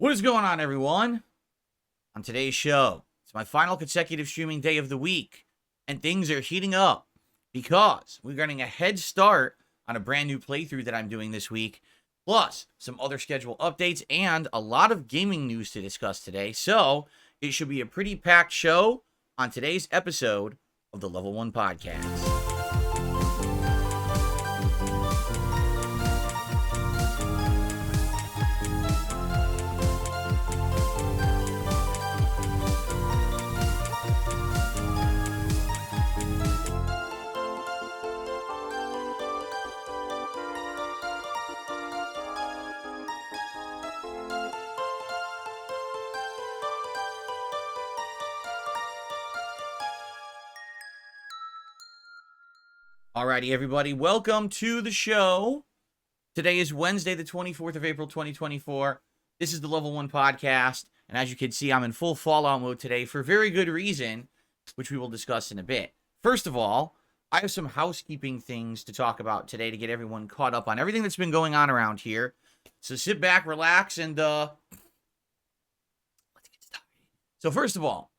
What is going on, everyone? On today's show, it's my final consecutive streaming day of the week, and things are heating up because we're getting a head start on a brand new playthrough that I'm doing this week, plus some other schedule updates and a lot of gaming news to discuss today. So it should be a pretty packed show on today's episode of the Level 1 Podcast. Alrighty, everybody, welcome to the show. Today is Wednesday, the 24th of April, 2024. This is the Level 1 Podcast, and as you can see, I'm in full Fallout mode today for very good reason, which we will discuss in a bit. First of all, I have some housekeeping things to talk about today to get everyone caught up on everything that's been going on around here. So sit back, relax, and let's get started. So first of all,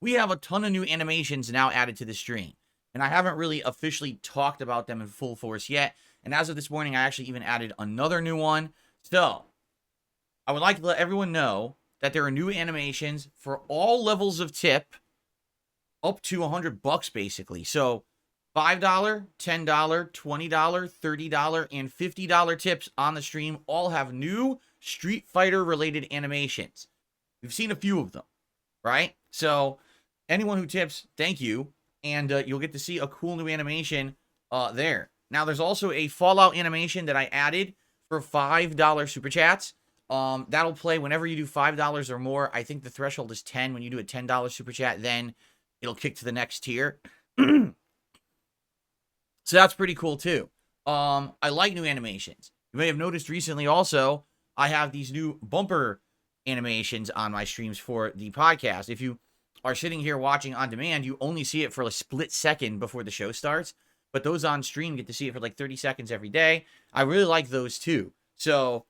we have a ton of new animations now added to the stream. And I haven't really officially talked about them in full force yet. And as of this morning, I actually even added another new one. So, I would like to let everyone know that there are new animations for all levels of tip, up to $100 basically. So, $5, $10, $20, $30, and $50 tips on the stream all have new Street Fighter related animations. We've seen a few of them, right? So, anyone who tips, thank you. And you'll get to see a cool new animation there. Now, there's also a Fallout animation that I added for $5 Super Chats. That'll play whenever you do $5 or more. I think the threshold is 10. When you do a $10 Super Chat, then it'll kick to the next tier. So that's pretty cool, too. I like new animations. You may have noticed recently also, I have these new bumper animations on my streams for the podcast. If you are sitting here watching on demand, you only see it for a split second before the show starts, but those on stream get to see it for like 30 seconds every day. I really like those too. So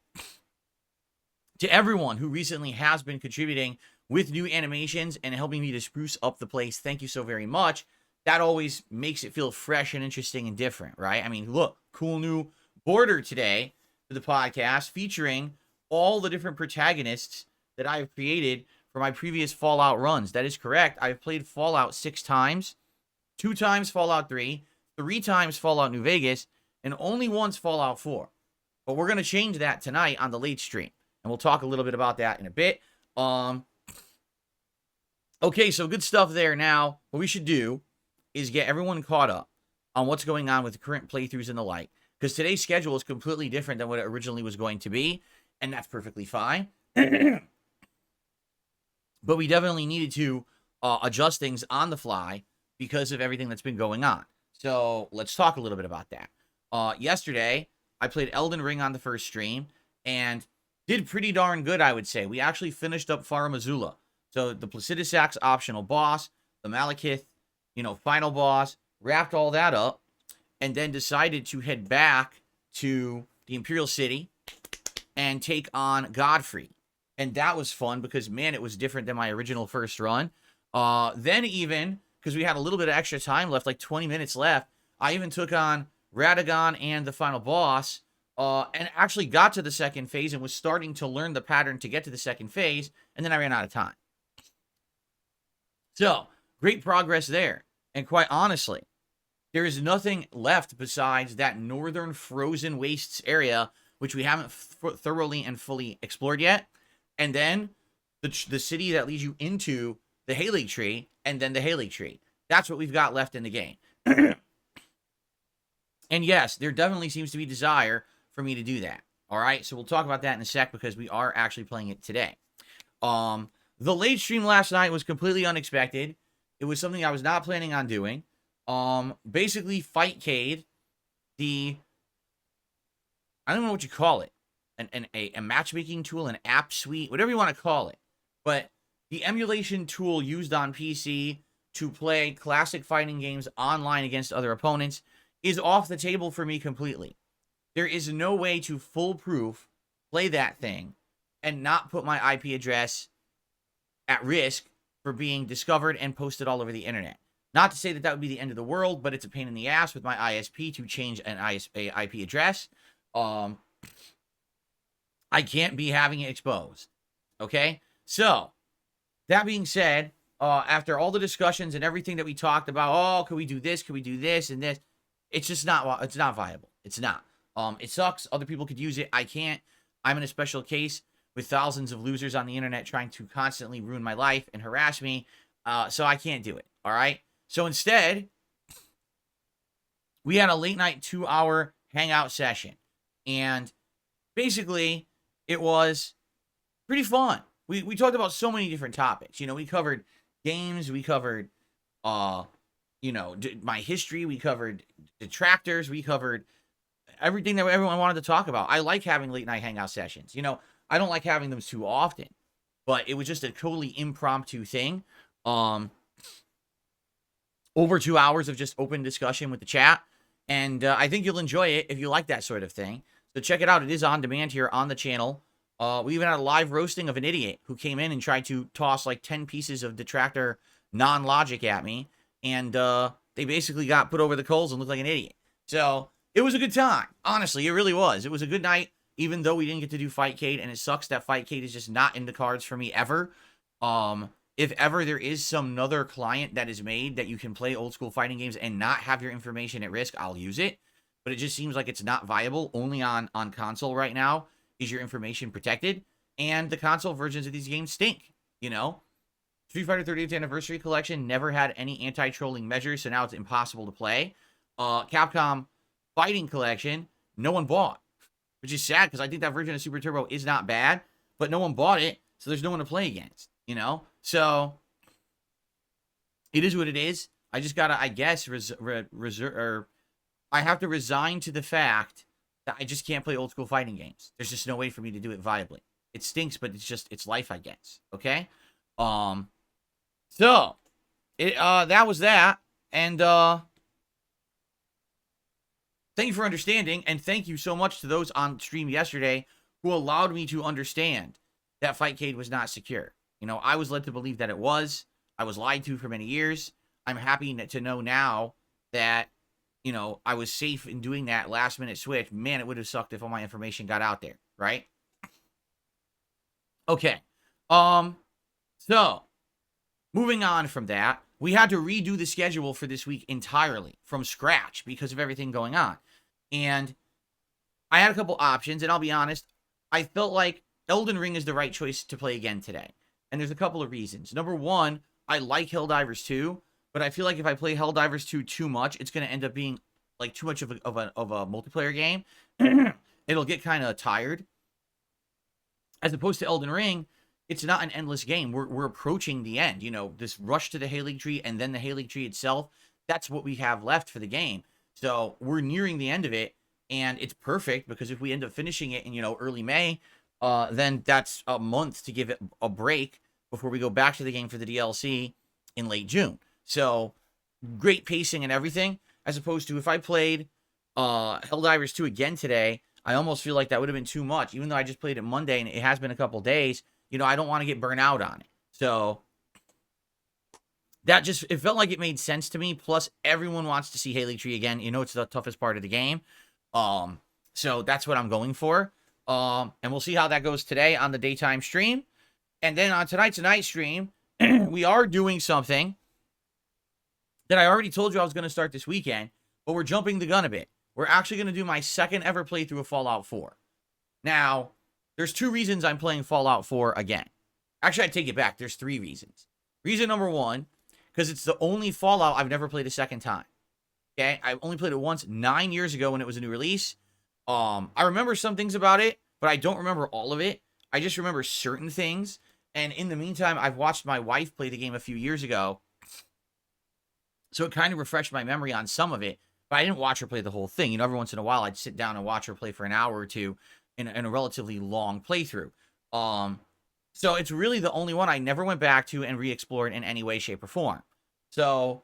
to everyone who recently has been contributing with new animations and helping me to spruce up the place, thank you so very much. That always makes it feel fresh and interesting and different, right? I mean, look, cool new border today for the podcast featuring all the different protagonists that I have created for my previous Fallout runs. That is correct. I've played Fallout 6 times, 2 times Fallout 3, 3 times Fallout New Vegas, and only once Fallout 4. But we're going to change that tonight on the late stream, and we'll talk a little bit about that in a bit. Okay, so good stuff there. Now, what we should do is get everyone caught up on what's going on with the current playthroughs and the like, because today's schedule is completely different than what it originally was going to be, and that's perfectly fine. But we definitely needed to adjust things on the fly because of everything that's been going on. So let's talk a little bit about that. Yesterday, I played Elden Ring on the first stream and did pretty darn good, I would say. We actually finished up Farum Azula. So the Placidusax optional boss, the Malekith, final boss, wrapped all that up, and then decided to head back to the Imperial City and take on Godfrey. And that was fun because, man, it was different than my original first run. Then even, because we had a little bit of extra time left, like 20 minutes left, I even took on Radagon and the final boss, and actually got to the second phase and was starting to learn the pattern to get to the second phase, and then I ran out of time. So, great progress there. And quite honestly, there is nothing left besides that northern frozen wastes area, which we haven't thoroughly and fully explored yet. And then the city that leads you into the Haley Tree, and then the Haley Tree. That's what we've got left in the game. And yes, there definitely seems to be desire for me to do that. All right, so we'll talk about that in a sec because we are actually playing it today. The late stream last night was completely unexpected. It was something I was not planning on doing. Basically, FightCade, I don't know what you call it. A matchmaking tool, an app suite, whatever you want to call it. But the emulation tool used on PC to play classic fighting games online against other opponents is off the table for me completely. There is no way to foolproof play that thing and not put my IP address at risk for being discovered and posted all over the internet. Not to say that that would be the end of the world, but it's a pain in the ass with my ISP to change an IP address. I can't be having it exposed. Okay? So, that being said, after all the discussions and everything that we talked about, oh, could we do this? Could we do this and this? It's just not, it's not viable. It's not. It sucks. Other people could use it. I can't. I'm in a special case with thousands of losers on the internet trying to constantly ruin my life and harass me. So I can't do it. All right. So instead, we had a late night 2-hour hangout session. And basically, it was pretty fun. We talked about so many different topics. You know, we covered games. We covered, you know, my history. We covered detractors. We covered everything that everyone wanted to talk about. I like having late night hangout sessions. You know, I don't like having them too often, but it was just a totally impromptu thing. Over 2 hours of just open discussion with the chat. And I think you'll enjoy it if you like that sort of thing. So check it out. It is on demand here on the channel. We even had a live roasting of an idiot who came in and tried to toss like 10 pieces of detractor non-logic at me. And they basically got put over the coals and looked like an idiot. So it was a good time. Honestly, it really was. It was a good night, even though we didn't get to do FightCade. And it sucks that FightCade is just not in the cards for me ever. If ever there is some other client that is made that you can play old school fighting games and not have your information at risk, I'll use it. But it just seems like it's not viable. Only on console right now is your information protected. And the console versions of these games stink, you know? Street Fighter 30th Anniversary Collection never had any anti-trolling measures, so now it's impossible to play. Capcom Fighting Collection, no one bought. Which is sad, because I think that version of Super Turbo is not bad, but no one bought it, so there's no one to play against, you know? So, it is what it is. I just gotta, I guess, I have to resign to the fact that I just can't play old school fighting games. There's just no way for me to do it viably. It stinks, but it's just, it's life, I guess. Okay? So, that was that. And, thank you for understanding, and thank you so much to those on stream yesterday who allowed me to understand that FightCade was not secure. You know, I was led to believe that it was. I was lied to for many years. I'm happy to know now that, you know, I was safe in doing that last-minute switch. Man, it would have sucked if all my information got out there, right? Okay. So, moving on from that, we had to redo the schedule for this week entirely from scratch because of everything going on. And I had a couple options, and I'll be honest, I felt like Elden Ring is the right choice to play again today. And there's a couple of reasons. Number one, I like Helldivers 2, but I feel like if I play Helldivers 2 too much, it's going to end up being like too much of a multiplayer game. It'll get kind of tired. As opposed to Elden Ring, it's not an endless game. We're approaching the end. You know, this rush to the Halig Tree and then the Halig Tree itself, that's what we have left for the game. So we're nearing the end of it, and it's perfect because if we end up finishing it in, you know, early May, then that's a month to give it a break before we go back to the game for the DLC in late June. So great pacing and everything, as opposed to if I played Helldivers 2 again today, I almost feel like that would have been too much. Even though I just played it Monday and it has been a couple days, you know, I don't want to get burnt out on it. So that just, it felt like it made sense to me. Plus, everyone wants to see Halig Tree again. You know, it's the toughest part of the game. So that's what I'm going for. And we'll see how that goes today on the daytime stream. And then on tonight's night stream, we are doing something that I already told you I was going to start this weekend, but we're jumping the gun a bit. We're actually going to do my second ever playthrough of Fallout 4. Now, there's 2 reasons I'm playing Fallout 4 again. Actually, I take it back. There's 3 reasons. Reason number 1, because it's the only Fallout I've never played a second time. Okay? I only played it once 9 years ago when it was a new release. I remember some things about it, but I don't remember all of it. I just remember certain things. And in the meantime, I've watched my wife play the game a few years ago. So it kind of refreshed my memory on some of it. But I didn't watch her play the whole thing. You know, every once in a while, I'd sit down and watch her play for an hour or two in a relatively long playthrough. So it's really the only one I never went back to and re-explored in any way, shape, or form. So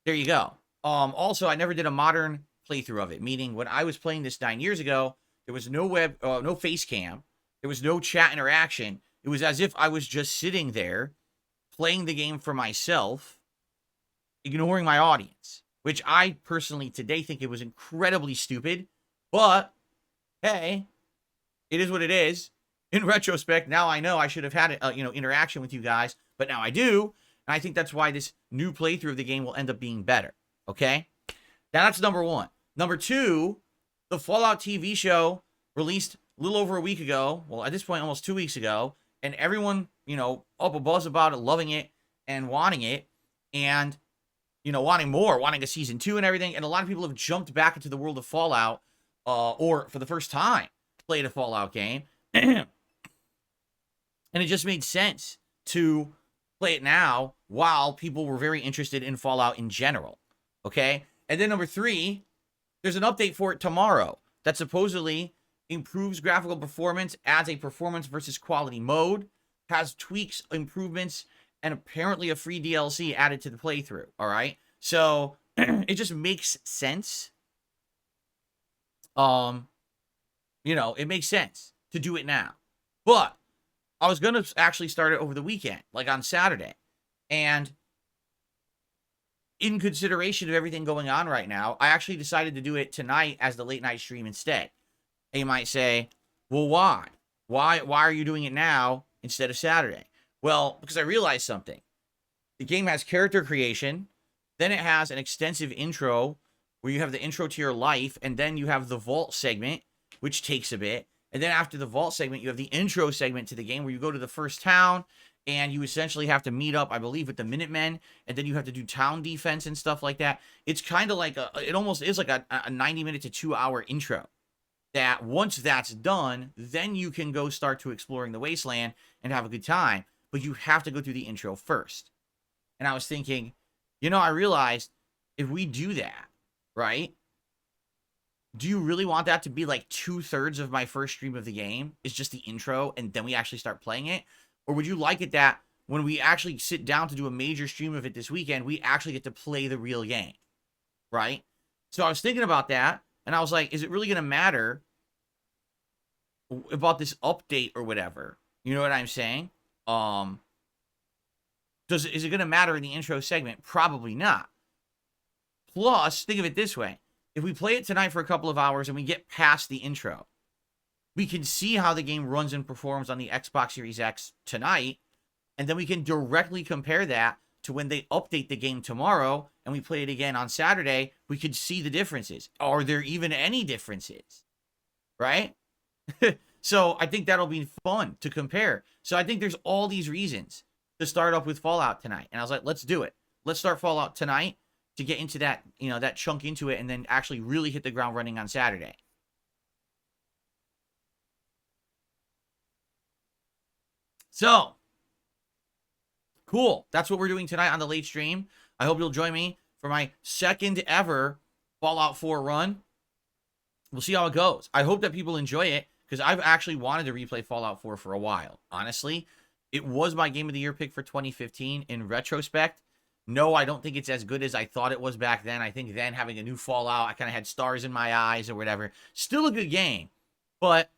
there you go. Also, I never did a modern playthrough of it, meaning when I was playing this 9 years ago, there was no no face cam. There was no chat interaction. It was as if I was just sitting there playing the game for myself, ignoring my audience, which I personally today think it was incredibly stupid. But hey, it is what it is. In retrospect, now I know I should have had interaction with you guys, but now I do, and I think that's why this new playthrough of the game will end up being better. Okay, now that's number one. Number two, the Fallout TV show released a little over a week ago. Well, at this point, almost 2 weeks ago, and everyone, up a buzz about it, loving it and wanting it, and wanting more, wanting a season 2 and everything. And a lot of people have jumped back into the world of Fallout, or for the first time played a Fallout game. And it just made sense to play it now while people were very interested in Fallout in general. Okay? And then number three, there's an update for it tomorrow that supposedly improves graphical performance, adds a performance versus quality mode, has tweaks, improvements, and apparently a free DLC added to the playthrough. All right? So it just makes sense. It makes sense to do it now. But I was going to actually start it over the weekend, like on Saturday. And in consideration of everything going on right now, I actually decided to do it tonight as the late night stream instead. And you might say, well, why? Why are you doing it now instead of Saturday? Well, because I realized something. The game has character creation. Then it has an extensive intro where you have the intro to your life. And then you have the vault segment, which takes a bit. And then after the vault segment, you have the intro segment to the game where you go to the first town and you essentially have to meet up, I believe, with the Minutemen. And then you have to do town defense and stuff like that. It's kind of like it almost is like a 90-minute to 2-hour intro. That once that's done, then you can go start to exploring the wasteland and have a good time. But you have to go through the intro first. And I was thinking, I realized if we do that, right? Do you really want that to be like 2/3 of my first stream of the game? Is just the intro and then we actually start playing it? Or would you like it that when we actually sit down to do a major stream of it this weekend, we actually get to play the real game, right? So I was thinking about that and I was like, is it really going to matter about this update or whatever? You know what I'm saying? Is it going to matter in the intro segment? Probably not. Plus, think of it this way. If we play it tonight for a couple of hours and we get past the intro, we can see how the game runs and performs on the Xbox Series X tonight, and then we can directly compare that to when they update the game tomorrow and we play it again on Saturday. We could see the differences. Are there even any differences? Right? So I think that'll be fun to compare. So I think there's all these reasons to start up with Fallout tonight. And I was like, let's do it. Let's start Fallout tonight to get into that, that chunk into it and then actually really hit the ground running on Saturday. So, cool. That's what we're doing tonight on the late stream. I hope you'll join me for my second ever Fallout 4 run. We'll see how it goes. I hope that people enjoy it because I've actually wanted to replay Fallout 4 for a while. Honestly, it was my Game of the Year pick for 2015. In retrospect, no, I don't think it's as good as I thought it was back then. I think then having a new Fallout, I kind of had stars in my eyes or whatever. Still a good game. But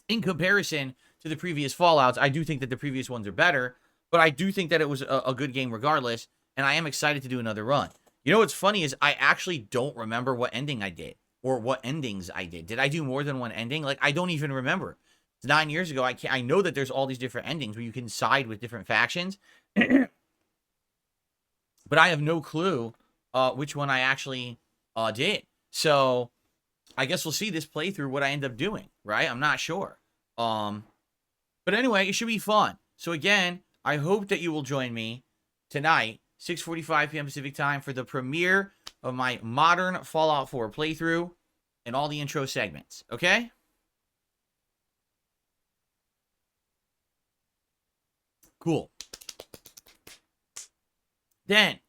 in comparison to the previous Fallouts, I do think that the previous ones are better. But I do think that it was a good game regardless. And I am excited to do another run. You know what's funny is I actually don't remember what ending I did. Or what endings I did. Did I do more than one ending? Like, I don't even remember. 9 years ago, I know that there's all these different endings where you can side with different factions. But I have no clue which one I actually did. So I guess we'll see this playthrough what I end up doing, right? I'm not sure. But anyway, it should be fun. So again, I hope that you will join me tonight, 6:45 p.m. Pacific time, for the premiere of my modern Fallout 4 playthrough and all the intro segments. Okay? Cool. Then,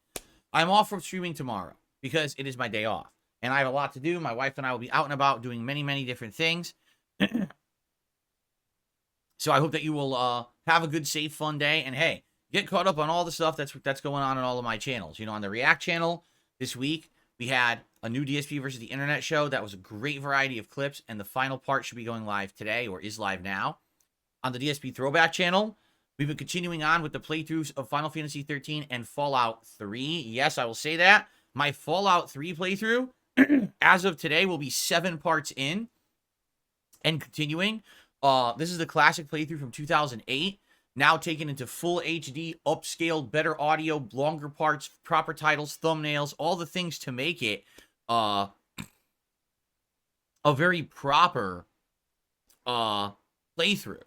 I'm off from streaming tomorrow because it is my day off. And I have a lot to do. My wife and I will be out and about doing many, many different things. So I hope that you will have a good, safe, fun day. And hey, get caught up on all the stuff that's going on all of my channels. On the React channel this week, We had a new DSP versus the internet show. That was a great variety of clips, and the final part should be going live today, or is live now. On the DSP Throwback channel, we've been continuing on with the playthroughs of Final Fantasy 13 and Fallout 3. Yes, I will say that. My Fallout 3 playthrough, as of today, will be 7 parts in and continuing. This is the classic playthrough from 2008. Now taken into full HD, upscaled, better audio, longer parts, proper titles, thumbnails, all the things to make it a very proper playthrough.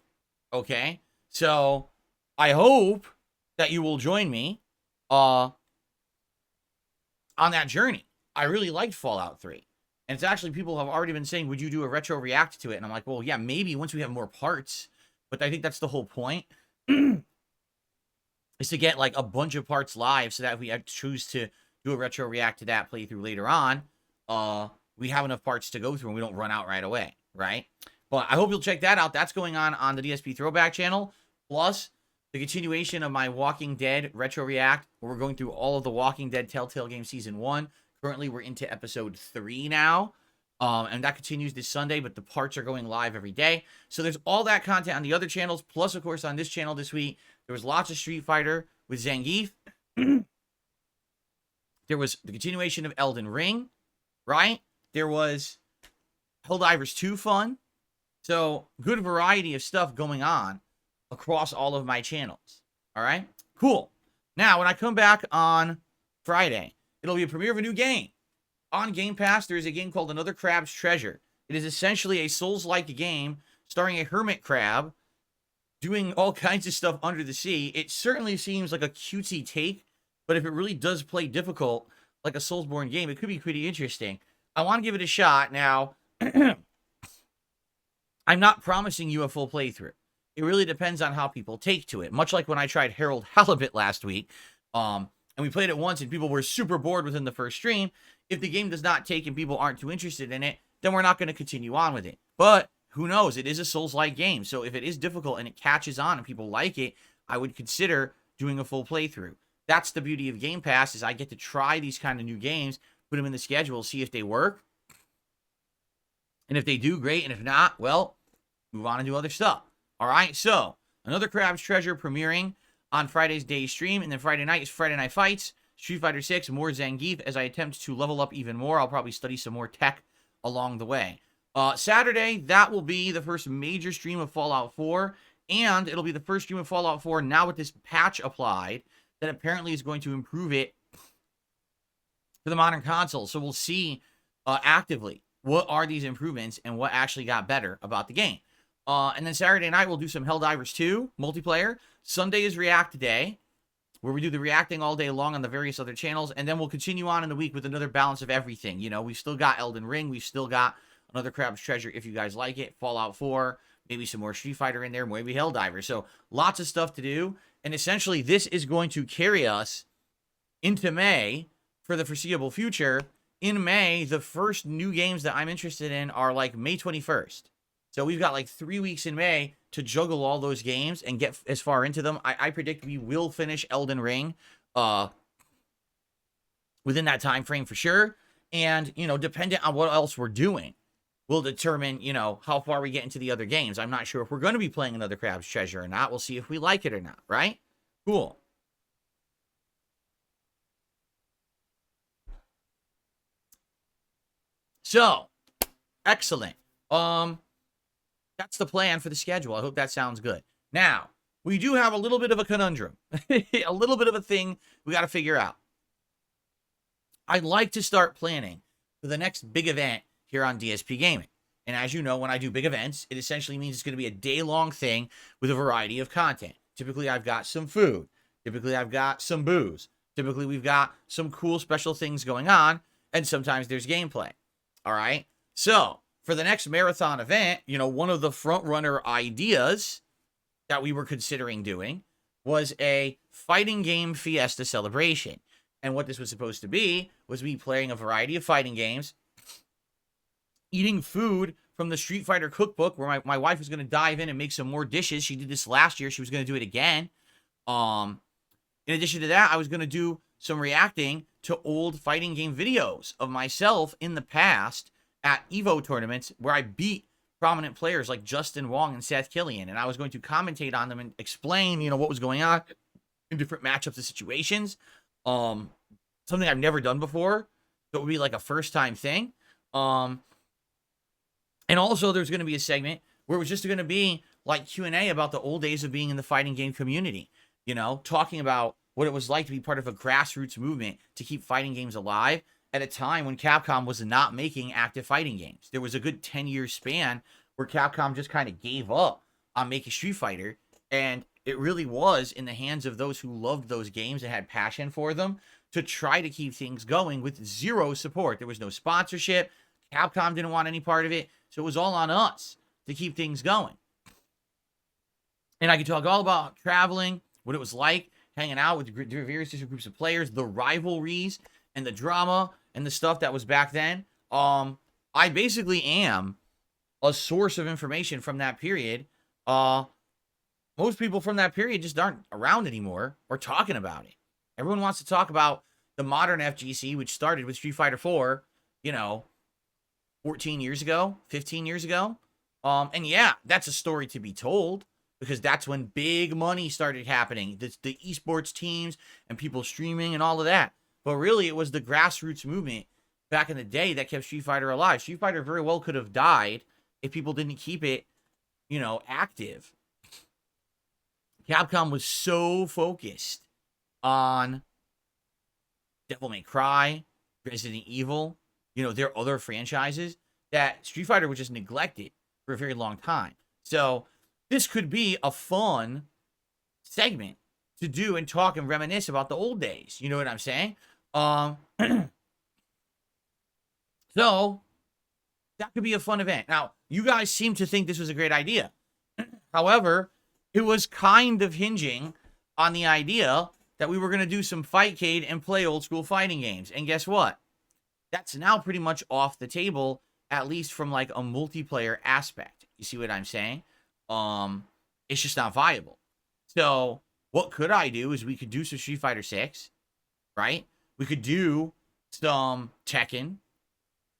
Okay? So, I hope that you will join me on that journey. I really liked Fallout 3. And it's actually, people have already been saying, would you do a retro react to it? And I'm like, well, yeah, maybe once we have more parts. But I think that's the whole point. Is to get like a bunch of parts live so that if we choose to do a retro react to that playthrough later on, we have enough parts to go through and we don't run out right away, right? But I hope you'll check that out. That's going on the DSP Throwback channel. Plus, the continuation of my Walking Dead retro react, where we're going through all of the Walking Dead Telltale Game Season 1. Currently, we're into episode 3 now. And that continues this Sunday, but the parts are going live every day. So there's all that content on the other channels. Plus, of course, on this channel this week, there was lots of Street Fighter with Zangief. There was the continuation of Elden Ring, right? There was Helldivers 2 fun. So, good variety of stuff going on across all of my channels. All right? Cool. Now, when I come back on Friday, it'll be a premiere of a new game. On Game Pass, there is a game called Another Crab's Treasure. It is essentially a Souls-like game starring a hermit crab doing all kinds of stuff under the sea. It certainly seems like a cutesy take, but if it really does play difficult, like a Soulsborne game, it could be pretty interesting. I want to give it a shot. Now, I'm not promising you a full playthrough. It really depends on how people take to it. Much like when I tried Harold Halibut last week, and we played it once and people were super bored within the first stream. If the game does not take and people aren't too interested in it, then we're not going to continue on with it. But who knows? It is a Souls-like game. So if it is difficult and it catches on and people like it, I would consider doing a full playthrough. That's the beauty of Game Pass, is I get to try these kind of new games, put them in the schedule, see if they work. And if they do, great. And if not, well, move on and do other stuff. All right? So, Another Crab's Treasure premiering on Friday's day stream. And then Friday night is Friday Night Fights. Street Fighter 6, more Zangief as I attempt to level up even more. I'll probably study some more tech along the way. Saturday, that will be the first major stream of Fallout 4. And it'll be the first stream of Fallout 4 now with this patch applied that apparently is going to improve it for the modern console. So we'll see actively what are these improvements and what actually got better about the game. And then Saturday night, we'll do some Helldivers 2 multiplayer. Sunday is React Day, where we do the reacting all day long on the various other channels. And then we'll continue on in the week with another balance of everything. You know, we've still got Elden Ring. We've still got Another Crab's Treasure if you guys like it. Fallout 4. Maybe some more Street Fighter in there. Maybe Helldivers. So lots of stuff to do. And essentially, this is going to carry us into May for the foreseeable future. In May, the first new games that I'm interested in are like May 21st. So we've got like 3 weeks in May to juggle all those games and get as far into them. I predict we will finish Elden Ring within that time frame for sure. And, you know, dependent on what else we're doing, will determine, you know, how far we get into the other games. I'm not sure if we're going to be playing Another Crab's Treasure or not. We'll see if we like it or not, right? Cool. So, excellent. That's the plan for the schedule. I hope that sounds good. Now, we do have a little bit of a conundrum. A little bit of a thing we got to figure out. I'd like to start planning for the next big event here on DSP Gaming. And as you know, when I do big events, it essentially means it's going to be a day-long thing with a variety of content. Typically, I've got some food. Typically, I've got some booze. Typically, we've got some cool special things going on. And sometimes there's gameplay. All right? So, for the next marathon event, you know, one of the front-runner ideas that we were considering doing was a fighting game fiesta celebration. And what this was supposed to be was me playing a variety of fighting games, eating food from the Street Fighter cookbook, where my wife was going to dive in and make some more dishes. She did this last year. She was going to do it again. In addition to that, I was going to do some reacting to old fighting game videos of myself in the past at Evo tournaments where I beat prominent players like Justin Wong and Seth Killian, and I was going to commentate on them and explain, what was going on in different matchups and situations. Something I've never done before. So it would be like a first time thing. And also there's going to be a segment where it was just going to be like Q&A about the old days of being in the fighting game community, talking about what it was like to be part of a grassroots movement to keep fighting games alive at a time when Capcom was not making active fighting games. There was a good 10-year span where Capcom just kind of gave up on making Street Fighter, and it really was in the hands of those who loved those games and had passion for them to try to keep things going with zero support. There was no sponsorship. Capcom didn't want any part of it, so it was all on us to keep things going. And I could talk all about traveling, what it was like, hanging out with various different groups of players, the rivalries, and the drama, and the stuff that was back then. I basically am a source of information from that period. Most people from that period just aren't around anymore or talking about it. Everyone wants to talk about the modern FGC, which started with Street Fighter 4, 14 years ago, 15 years ago. And yeah, that's a story to be told, because that's when big money started happening. The esports teams and people streaming and all of that. But really, it was the grassroots movement back in the day that kept Street Fighter alive. Street Fighter very well could have died if people didn't keep it, active. Capcom was so focused on Devil May Cry, Resident Evil, their other franchises, that Street Fighter was just neglected for a very long time. So this could be a fun segment to do and talk and reminisce about the old days. You know what I'm saying? So that could be a fun event. Now, you guys seem to think this was a great idea. However, it was kind of hinging on the idea that we were going to do some FightCade and play old school fighting games. And guess what? That's now pretty much off the table, at least from like a multiplayer aspect. You see what I'm saying? It's just not viable. So what could I do is we could do some Street Fighter 6, right? We could do some Tekken,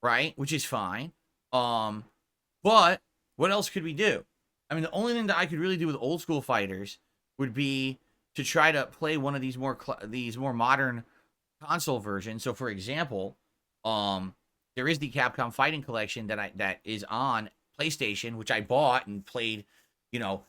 right? Which is fine. But what else could we do? I mean, the only thing that I could really do with old school fighters would be to try to play one of these more modern console versions. So, for example, there is the Capcom Fighting Collection that is on PlayStation, which I bought and played,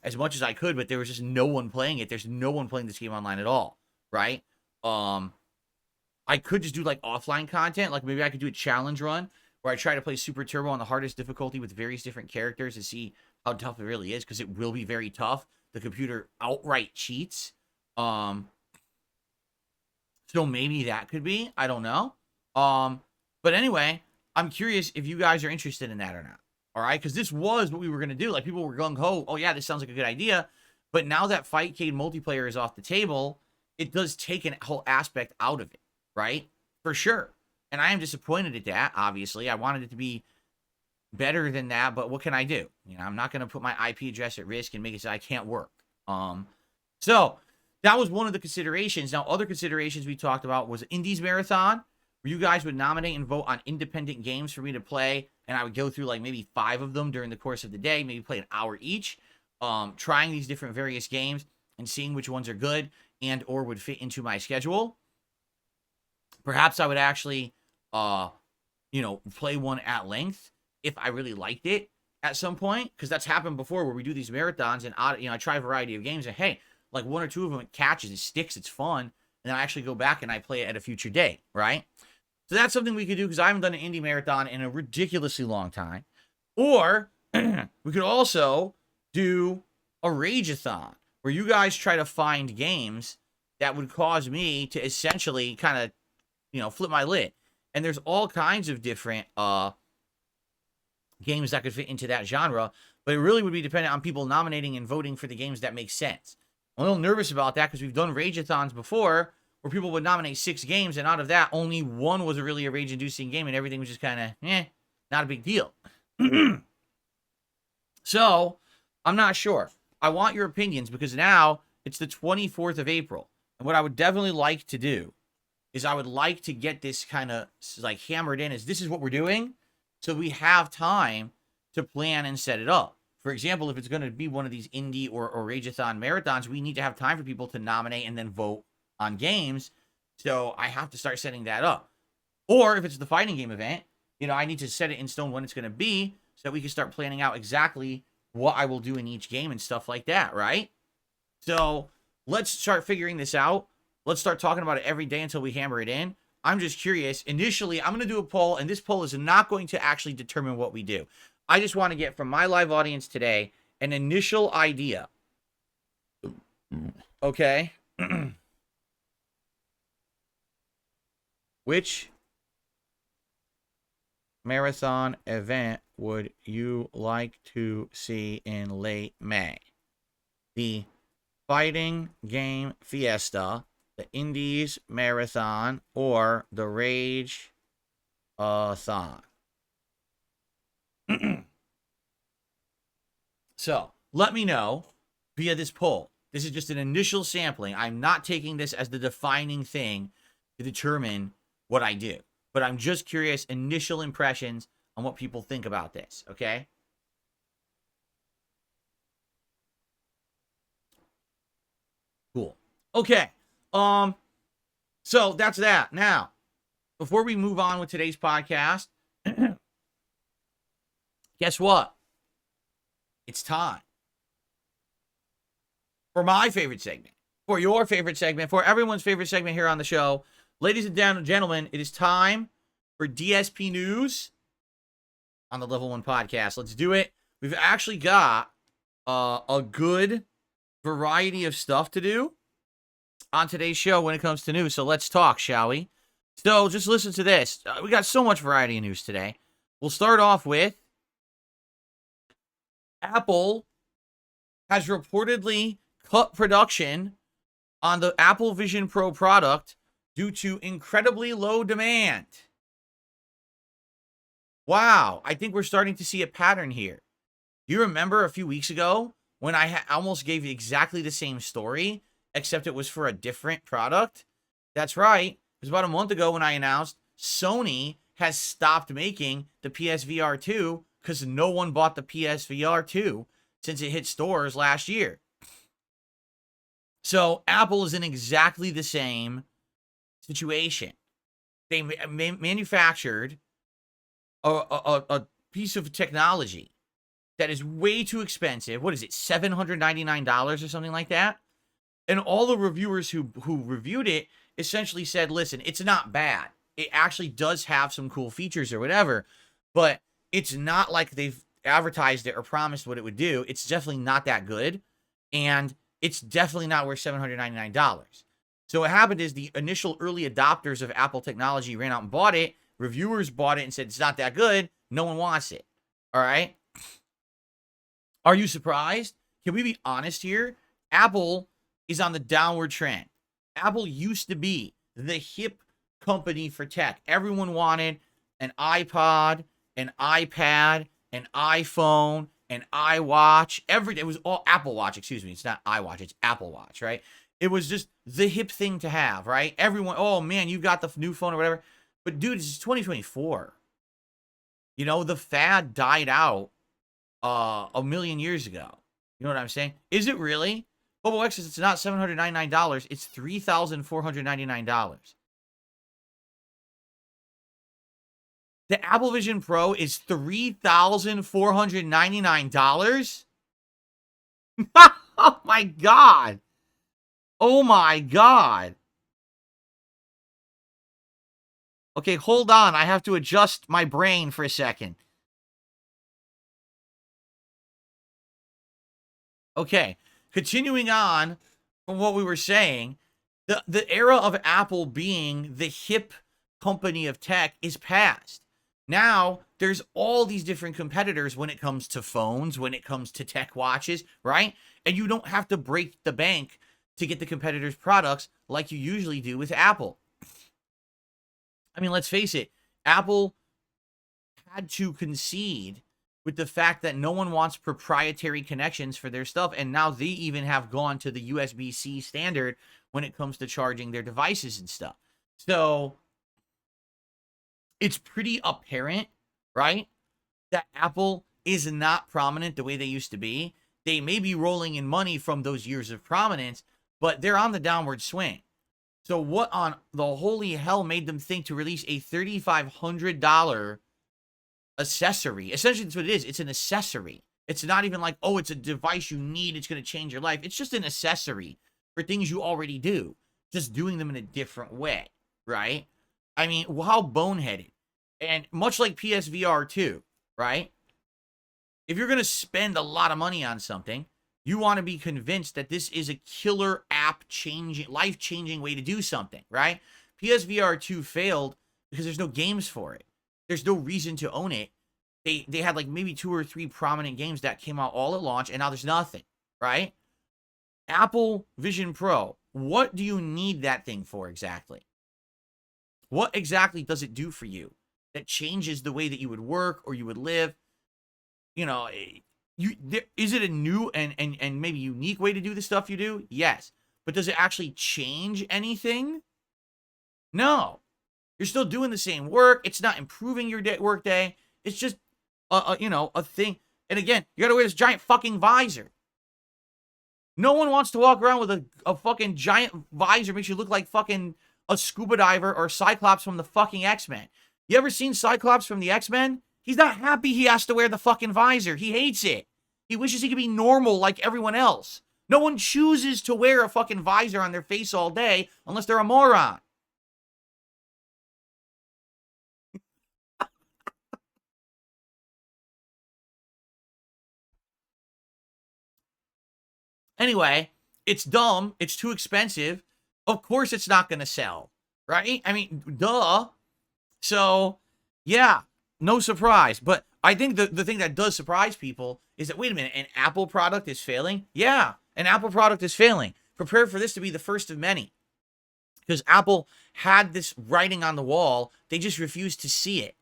as much as I could, but there was just no one playing it. There's no one playing this game online at all, right? I could just do like offline content, like maybe I could do a challenge run where I try to play Super Turbo on the hardest difficulty with various different characters to see how tough it really is, because it will be very tough. The computer outright cheats. So maybe that could be, I don't know. But anyway, I'm curious if you guys are interested in that or not. All right, because this was what we were going to do. Like, people were gung-ho, oh yeah, this sounds like a good idea. But now that FightCade multiplayer is off the table, it does take a whole aspect out of it, right? For sure. And I am disappointed at that, obviously. I wanted it to be better than that, but what can I do? I'm not going to put my IP address at risk and make it so I can't work. So that was one of the considerations. Now, other considerations we talked about was Indies Marathon, where you guys would nominate and vote on independent games for me to play, and I would go through like maybe 5 of them during the course of the day, maybe play an hour each, trying these different various games and seeing which ones are good and or would fit into my schedule. Perhaps I would actually, play one at length if I really liked it at some point, because that's happened before where we do these marathons and, I try a variety of games and, hey, like 1 or 2 of them it catches, it sticks, it's fun, and then I actually go back and I play it at a future day, right? So that's something we could do, because I haven't done an indie marathon in a ridiculously long time. Or we could also do a Rageathon, where you guys try to find games that would cause me to essentially kind of, flip my lid. And there's all kinds of different games that could fit into that genre, but it really would be dependent on people nominating and voting for the games that make sense. I'm a little nervous about that, because we've done Rageathons before where people would nominate 6 games, and out of that, only one was really a rage-inducing game, and everything was just kind of, not a big deal. So, I'm not sure. I want your opinions, because now it's the 24th of April, and what I would definitely like to do is I would like to get this kind of like hammered in as this is what we're doing, so we have time to plan and set it up. For example, if it's going to be one of these indie or Rageathon marathons, we need to have time for people to nominate and then vote on games. So I have to start setting that up. Or if it's the fighting game event, you know, I need to set it in stone when it's going to be so that we can start planning out exactly what I will do in each game and stuff like that, right? So let's start figuring this out. Let's start talking about it every day until we hammer it in. I'm just curious. Initially, I'm going to do a poll, and this poll is not going to actually determine what we do. I just want to get from my live audience today an initial idea. Okay. Which marathon event would you like to see in late May? The fighting game fiesta, the Indies marathon, or the Rage-a-thon? So let me know via this poll. This is just an initial sampling. I'm not taking this as the defining thing to determine what I do, but I'm just curious, initial impressions on what people think about this. Okay. Cool. Okay. So that's that. Now, before we move on with today's podcast, guess what? It's time for my favorite segment, for your favorite segment, for everyone's favorite segment here on the show. Ladies and gentlemen, it is time for DSP News on the Level 1 Podcast. Let's do it. We've actually got a good variety of stuff to do on today's show when it comes to news. So let's talk, shall we? So just listen to this. We got so much variety of news today. We'll start off with Apple has reportedly cut production on the Apple Vision Pro product due to incredibly low demand. Wow, I think we're starting to see a pattern here. You remember a few weeks ago when I almost gave you exactly the same story, except it was for a different product? That's right. It was about a month ago when I announced Sony has stopped making the PSVR 2 because no one bought the PSVR 2 since it hit stores last year. So Apple is in exactly the same situation. They manufactured a piece of technology that is way too expensive. What is it, $799 or something like that? And all the reviewers who reviewed it essentially said, listen, it's not bad. It actually does have some cool features or whatever, but it's not like they've advertised it or promised what it would do. It's definitely not that good, and it's definitely not worth $799. So what happened is the initial early adopters of Apple technology ran out and bought it. Reviewers bought it and said, it's not that good. No one wants it. All right? Are you surprised? Can we be honest here? Apple is on the downward trend. Apple used to be the hip company for tech. Everyone wanted an iPod, an iPad, an iPhone, an iWatch. It was all Apple Watch, excuse me. It's not iWatch, it's Apple Watch, right? It was just the hip thing to have, right? Everyone, oh man, you got the new phone or whatever. But dude, it's 2024. You know, the fad died out a million years ago. You know what I'm saying? Is it really? Bobo X says it's not $799. It's $3,499. The Apple Vision Pro is $3,499? Oh my God. Oh my God. Okay, hold on. I have to adjust my brain for a second. Okay, continuing on from what we were saying, the era of Apple being the hip company of tech is past. Now, there's all these different competitors when it comes to phones, when it comes to tech watches, right? And you don't have to break the bank to get the competitors' products like you usually do with Apple. I mean, let's face it, Apple had to concede with the fact that no one wants proprietary connections for their stuff, and now they even have gone to the USB-C standard when it comes to charging their devices and stuff. So it's pretty apparent, right, that Apple is not prominent the way they used to be. They may be rolling in money from those years of prominence, but they're on the downward swing. So what on the holy hell made them think to release a $3,500 accessory? Essentially, that's what it is. It's an accessory. It's not even like, oh, it's a device you need. It's going to change your life. It's just an accessory for things you already do, just doing them in a different way, right? I mean, how boneheaded. And much like PSVR 2, right? If you're going to spend a lot of money on something, you want to be convinced that this is a killer app changing, life-changing way to do something, right? PSVR 2 failed because there's no games for it. There's no reason to own it. They had like maybe 2 or 3 prominent games that came out all at launch, and now there's nothing, right? Apple Vision Pro, what do you need that thing for exactly? What exactly does it do for you that changes the way that you would work or you would live? You know, is it a new and maybe unique way to do the stuff you do? Yes. But does it actually change anything? No. You're still doing the same work. It's not improving your work day. It's just, a thing. And again, you got to wear this giant fucking visor. No one wants to walk around with a fucking giant visor. Makes you look like fucking a scuba diver or Cyclops from the fucking X-Men. You ever seen Cyclops from the X-Men? He's not happy he has to wear the fucking visor. He hates it. He wishes he could be normal like everyone else. No one chooses to wear a fucking visor on their face all day unless they're a moron. Anyway, it's dumb. It's too expensive. Of course it's not going to sell, right? I mean, duh. So, yeah, no surprise. But I think the thing that does surprise people is that, wait a minute, an Apple product is failing? Yeah, an Apple product is failing. Prepare for this to be the first of many. Because Apple had this writing on the wall. They just refused to see it.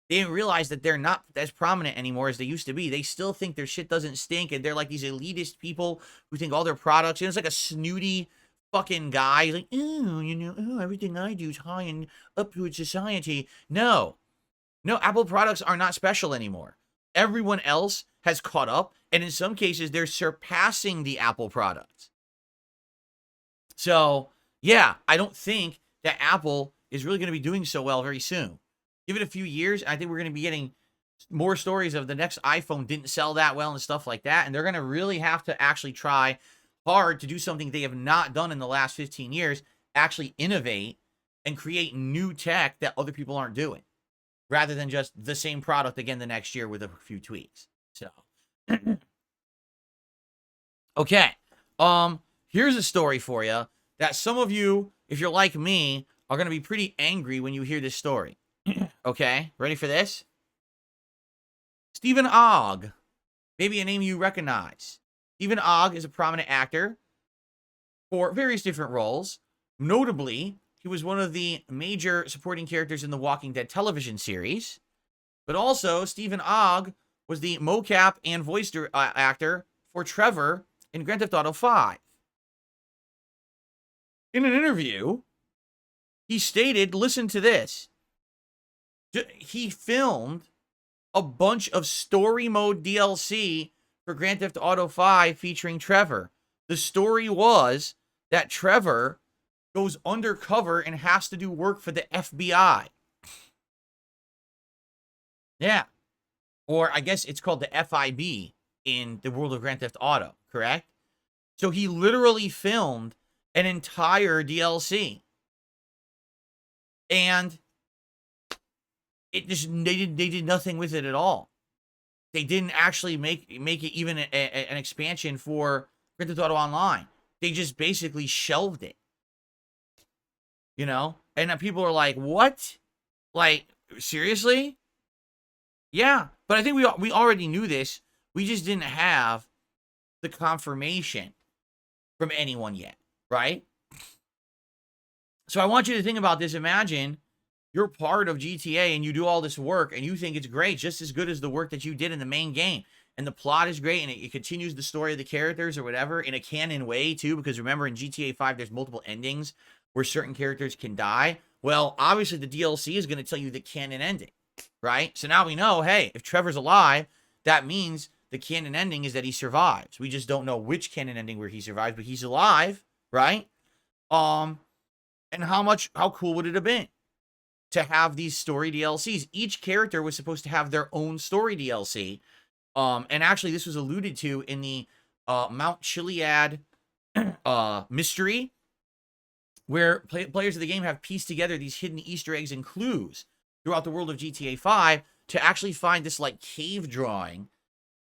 They didn't realize that they're not as prominent anymore as they used to be. They still think their shit doesn't stink, and they're like these elitist people who think all their products, it's like a snooty fucking guy. He's like, oh, everything I do is high and upward society. No, Apple products are not special anymore. Everyone else has caught up, and in some cases, they're surpassing the Apple products. So, yeah, I don't think that Apple is really going to be doing so well very soon. Give it a few years, I think we're going to be getting more stories of the next iPhone didn't sell that well and stuff like that. And they're going to really have to actually try hard to do something they have not done in the last 15 years, actually innovate and create new tech that other people aren't doing, rather than just the same product again the next year with a few tweaks. So, okay. Here's a story for you that some of you, if you're like me, are going to be pretty angry when you hear this story. Okay, ready for this? Stephen Ogg, maybe a name you recognize. Stephen Ogg is a prominent actor for various different roles. Notably, he was one of the major supporting characters in the Walking Dead television series. But also, Stephen Ogg was the mocap and voice actor for Trevor in Grand Theft Auto 5. In an interview, he stated, listen to this. He filmed a bunch of story mode DLC for Grand Theft Auto 5 featuring Trevor. The story was that Trevor goes undercover and has to do work for the FBI. Yeah. Or I guess it's called the FIB in the world of Grand Theft Auto, correct? So he literally filmed an entire DLC. And it just they did nothing with it at all. They didn't actually make it even an expansion for Grand Theft Auto Online. They just basically shelved it. You know? And people are like, "What? Like, seriously?" Yeah, but I think we already knew this. We just didn't have the confirmation from anyone yet, right? So I want you to think about this. Imagine you're part of GTA and you do all this work and you think it's great, just as good as the work that you did in the main game. And the plot is great and it continues the story of the characters or whatever in a canon way too, because remember in GTA 5, there's multiple endings where certain characters can die. Well, obviously the DLC is going to tell you the canon ending, right? So now we know, hey, if Trevor's alive, that means the canon ending is that he survives. We just don't know which canon ending where he survives, but he's alive, right? And how cool would it have been to have these story DLCs? Each character was supposed to have their own story DLC. And actually this was alluded to in the Mount Chiliad mystery, where players of the game have pieced together these hidden Easter eggs and clues throughout the world of GTA 5 to actually find this like cave drawing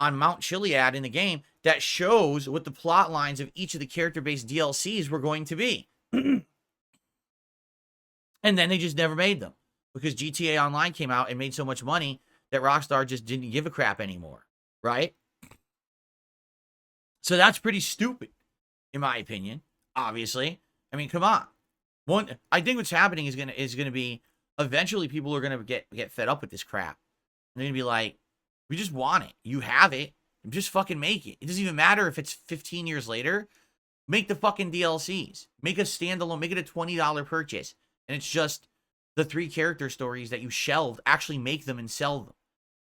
on Mount Chiliad in the game that shows what the plot lines of each of the character-based DLCs were going to be. And then they just never made them because GTA Online came out and made so much money that Rockstar just didn't give a crap anymore, right? So that's pretty stupid, in my opinion, obviously. I mean, come on. I think what's happening is gonna be eventually people are gonna get fed up with this crap. They're gonna be like, we just want it. You have it. Just fucking make it. It doesn't even matter if it's 15 years later. Make the fucking DLCs. Make a standalone. Make it a $20 purchase. And it's just the 3 character stories that you shelved. Actually make them and sell them.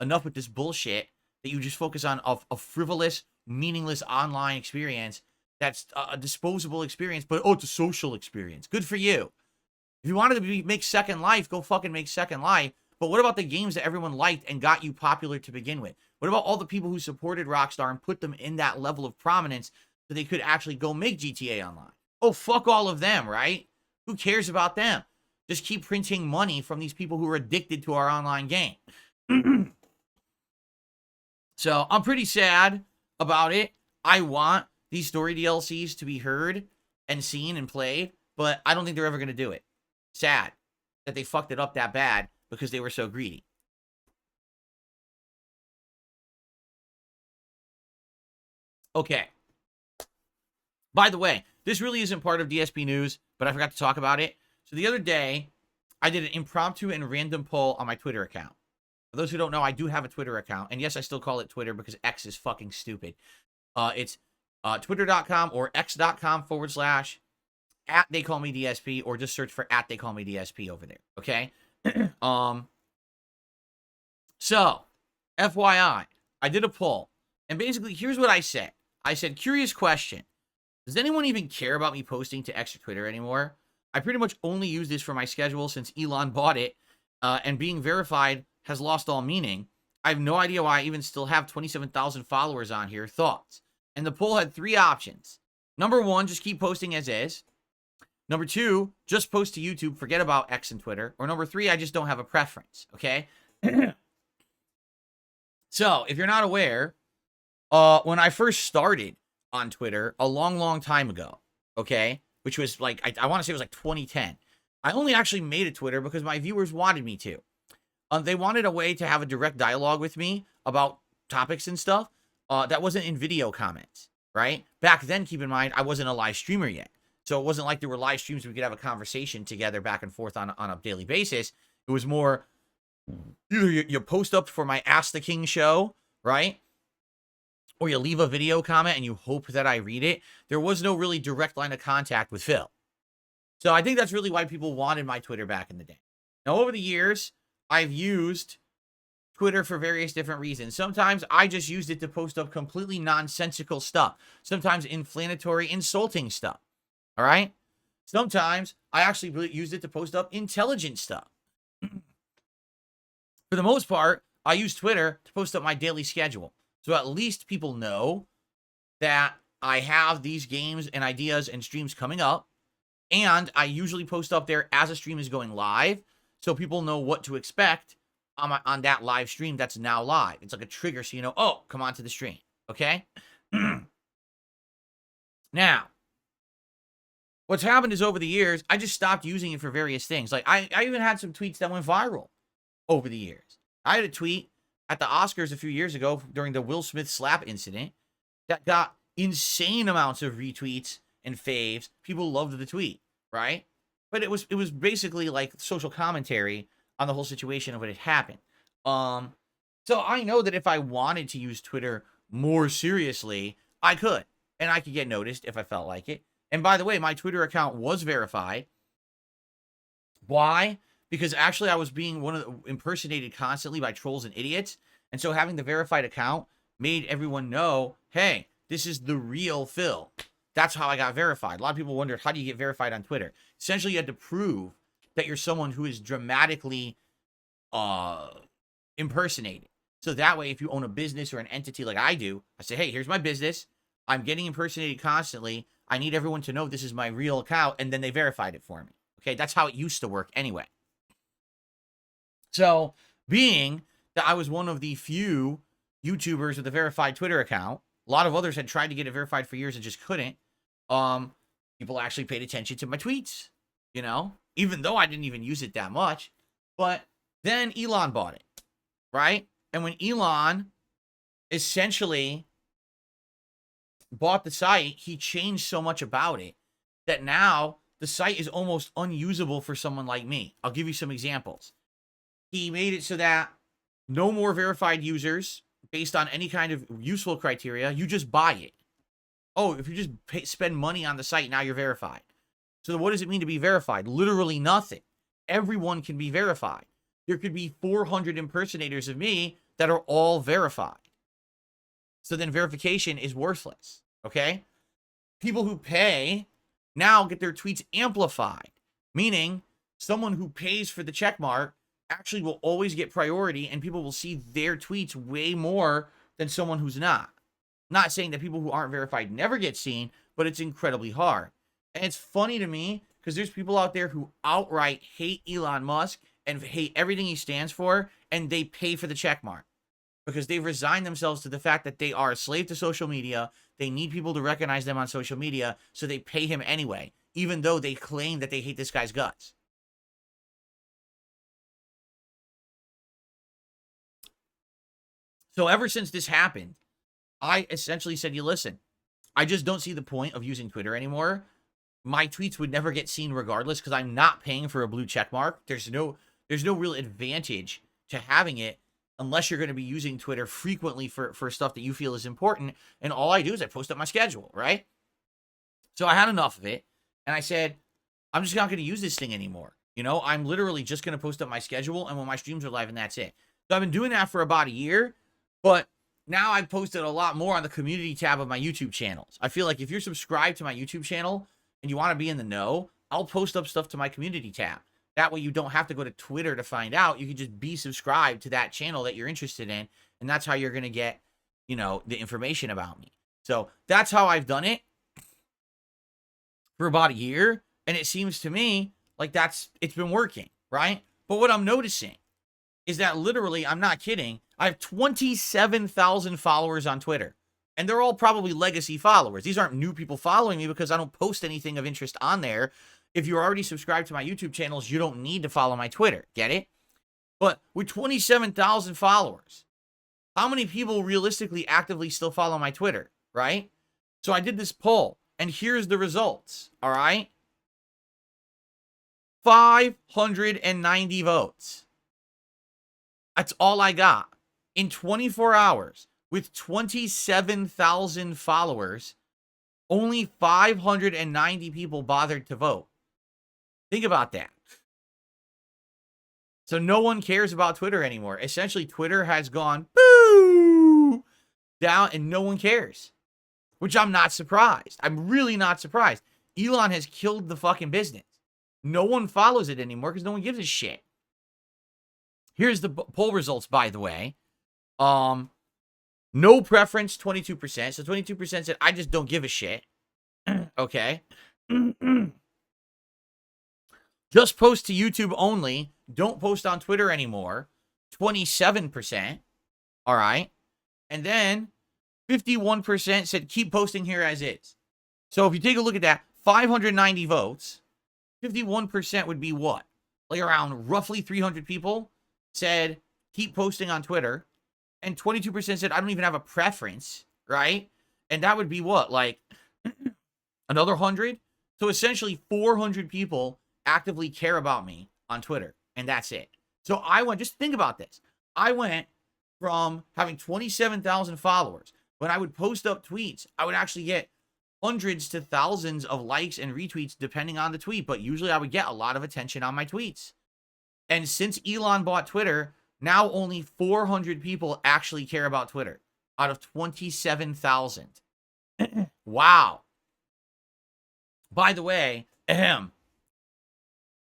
Enough with this bullshit that you just focus on a frivolous, meaningless online experience that's a disposable experience, but it's a social experience. Good for you. If you wanted to make Second Life, go fucking make Second Life. But what about the games that everyone liked and got you popular to begin with? What about all the people who supported Rockstar and put them in that level of prominence so they could actually go make GTA Online? Oh, fuck all of them, right? Who cares about them? Just keep printing money from these people who are addicted to our online game. So I'm pretty sad about it. I want these story DLCs to be heard and seen and played, but I don't think they're ever going to do it. Sad that they fucked it up that bad because they were so greedy. Okay. By the way, this really isn't part of DSP news, but I forgot to talk about it. So the other day, I did an impromptu and random poll on my Twitter account. For those who don't know, I do have a Twitter account. And yes, I still call it Twitter because X is fucking stupid. It's twitter.com or x.com / they call me DSP, or just search for @ they call me DSP over there. Okay. So FYI, I did a poll, and basically here's what I said. I said, curious question. Does anyone even care about me posting to X or Twitter anymore? I pretty much only use this for my schedule since Elon bought it, and being verified has lost all meaning. I have no idea why I even still have 27,000 followers on here. Thoughts? And the poll had 3 options. Number 1, just keep posting as is. Number 2, just post to YouTube, forget about X and Twitter. Or number 3, I just don't have a preference, okay? So, if you're not aware, when I first started on Twitter a long time ago, okay, which was like, I want to say it was like 2010, I only actually made a Twitter because my viewers wanted me to. They wanted a way to have a direct dialogue with me about topics and stuff that wasn't in video comments, right? Back then, keep in mind, I wasn't a live streamer yet. So it wasn't like there were live streams where we could have a conversation together back and forth on a daily basis. It was more, either you post up for my Ask the King show, right? Or you leave a video comment and you hope that I read it. There was no really direct line of contact with Phil. So I think that's really why people wanted my Twitter back in the day. Now, over the years, I've used Twitter for various different reasons. Sometimes I just used it to post up completely nonsensical stuff. Sometimes inflammatory, insulting stuff. All right? Sometimes I actually used it to post up intelligent stuff. For the most part, I use Twitter to post up my daily schedule. So at least people know that I have these games and ideas and streams coming up. And I usually post up there as a stream is going live, so people know what to expect on that live stream that's now live. It's like a trigger, so you know, oh, come on to the stream, okay? Now, what's happened is over the years, I just stopped using it for various things. Like, I even had some tweets that went viral over the years. I had a tweet at the Oscars a few years ago during the Will Smith slap incident that got insane amounts of retweets and faves. People loved the tweet, right? But it was basically like social commentary on the whole situation of what had happened. So I know that if I wanted to use Twitter more seriously, I could. And I could get noticed if I felt like it. And by the way, my Twitter account was verified Why? Because actually I was being impersonated constantly by trolls and idiots. And so having the verified account made everyone know, hey, this is the real Phil. That's how I got verified. A lot of people wondered, how do you get verified on Twitter? Essentially, you had to prove that you're someone who is dramatically impersonated. So that way, if you own a business or an entity like I do, I say, hey, here's my business. I'm getting impersonated constantly. I need everyone to know this is my real account. And then they verified it for me. Okay, that's how it used to work anyway. So being that I was one of the few YouTubers with a verified Twitter account, a lot of others had tried to get it verified for years and just couldn't. People actually paid attention to my tweets, you know, even though I didn't even use it that much. But then Elon bought it, right? And when Elon essentially bought the site, he changed so much about it that now the site is almost unusable for someone like me. I'll give you some examples. He made it so that no more verified users based on any kind of useful criteria. You just buy it. Oh, if you just spend money on the site, now you're verified. So what does it mean to be verified? Literally nothing. Everyone can be verified. There could be 400 impersonators of me that are all verified. So then verification is worthless, okay? People who pay now get their tweets amplified, meaning someone who pays for the check mark actually will always get priority and people will see their tweets way more than someone who's not. Not saying that people who aren't verified never get seen, but it's incredibly hard. And it's funny to me because there's people out there who outright hate Elon Musk and hate everything he stands for, and they pay for the check mark because they've resigned themselves to the fact that they are a slave to social media. They need people to recognize them on social media, so they pay him anyway, even though they claim that they hate this guy's guts. So ever since this happened, I essentially said, you listen, I just don't see the point of using Twitter anymore. My tweets would never get seen regardless because I'm not paying for a blue check mark. There's no real advantage to having it unless you're going to be using Twitter frequently for stuff that you feel is important. And all I do is I post up my schedule, right? So I had enough of it. And I said, I'm just not going to use this thing anymore. You know, I'm literally just going to post up my schedule and when my streams are live and that's it. So I've been doing that for about a year. But now I've posted a lot more on the community tab of my YouTube channels. I feel like if you're subscribed to my YouTube channel and you want to be in the know, I'll post up stuff to my community tab. That way you don't have to go to Twitter to find out. You can just be subscribed to that channel that you're interested in. And that's how you're going to get, you know, the information about me. So that's how I've done it for about a year. And it seems to me like it's been working, right? But what I'm noticing is that literally, I'm not kidding, I have 27,000 followers on Twitter. And they're all probably legacy followers. These aren't new people following me because I don't post anything of interest on there. If you're already subscribed to my YouTube channels, you don't need to follow my Twitter. Get it? But with 27,000 followers, how many people realistically actively still follow my Twitter, right? So I did this poll, and here's the results, all right? 590 votes. That's all I got. In 24 hours, with 27,000 followers, only 590 people bothered to vote. Think about that. So no one cares about Twitter anymore. Essentially, Twitter has gone boo down and no one cares. Which I'm not surprised. I'm really not surprised. Elon has killed the fucking business. No one follows it anymore because no one gives a shit. Here's the poll results, by the way. No preference, 22%. So 22% said, I just don't give a shit. Okay. Just post to YouTube only. Don't post on Twitter anymore. 27%. All right. And then 51% said, keep posting here as is. So if you take a look at that, 590 votes, 51% would be what? Like around roughly 300 people said, keep posting on Twitter. And 22% said, I don't even have a preference, right? And that would be what? Like another 100? So essentially 400 people actively care about me on Twitter. And that's it. So I went, just think about this. I went from having 27,000 followers. When I would post up tweets, I would actually get hundreds to thousands of likes and retweets depending on the tweet, but usually I would get a lot of attention on my tweets. And since Elon bought Twitter, now only 400 people actually care about Twitter out of 27,000. Wow. By the way,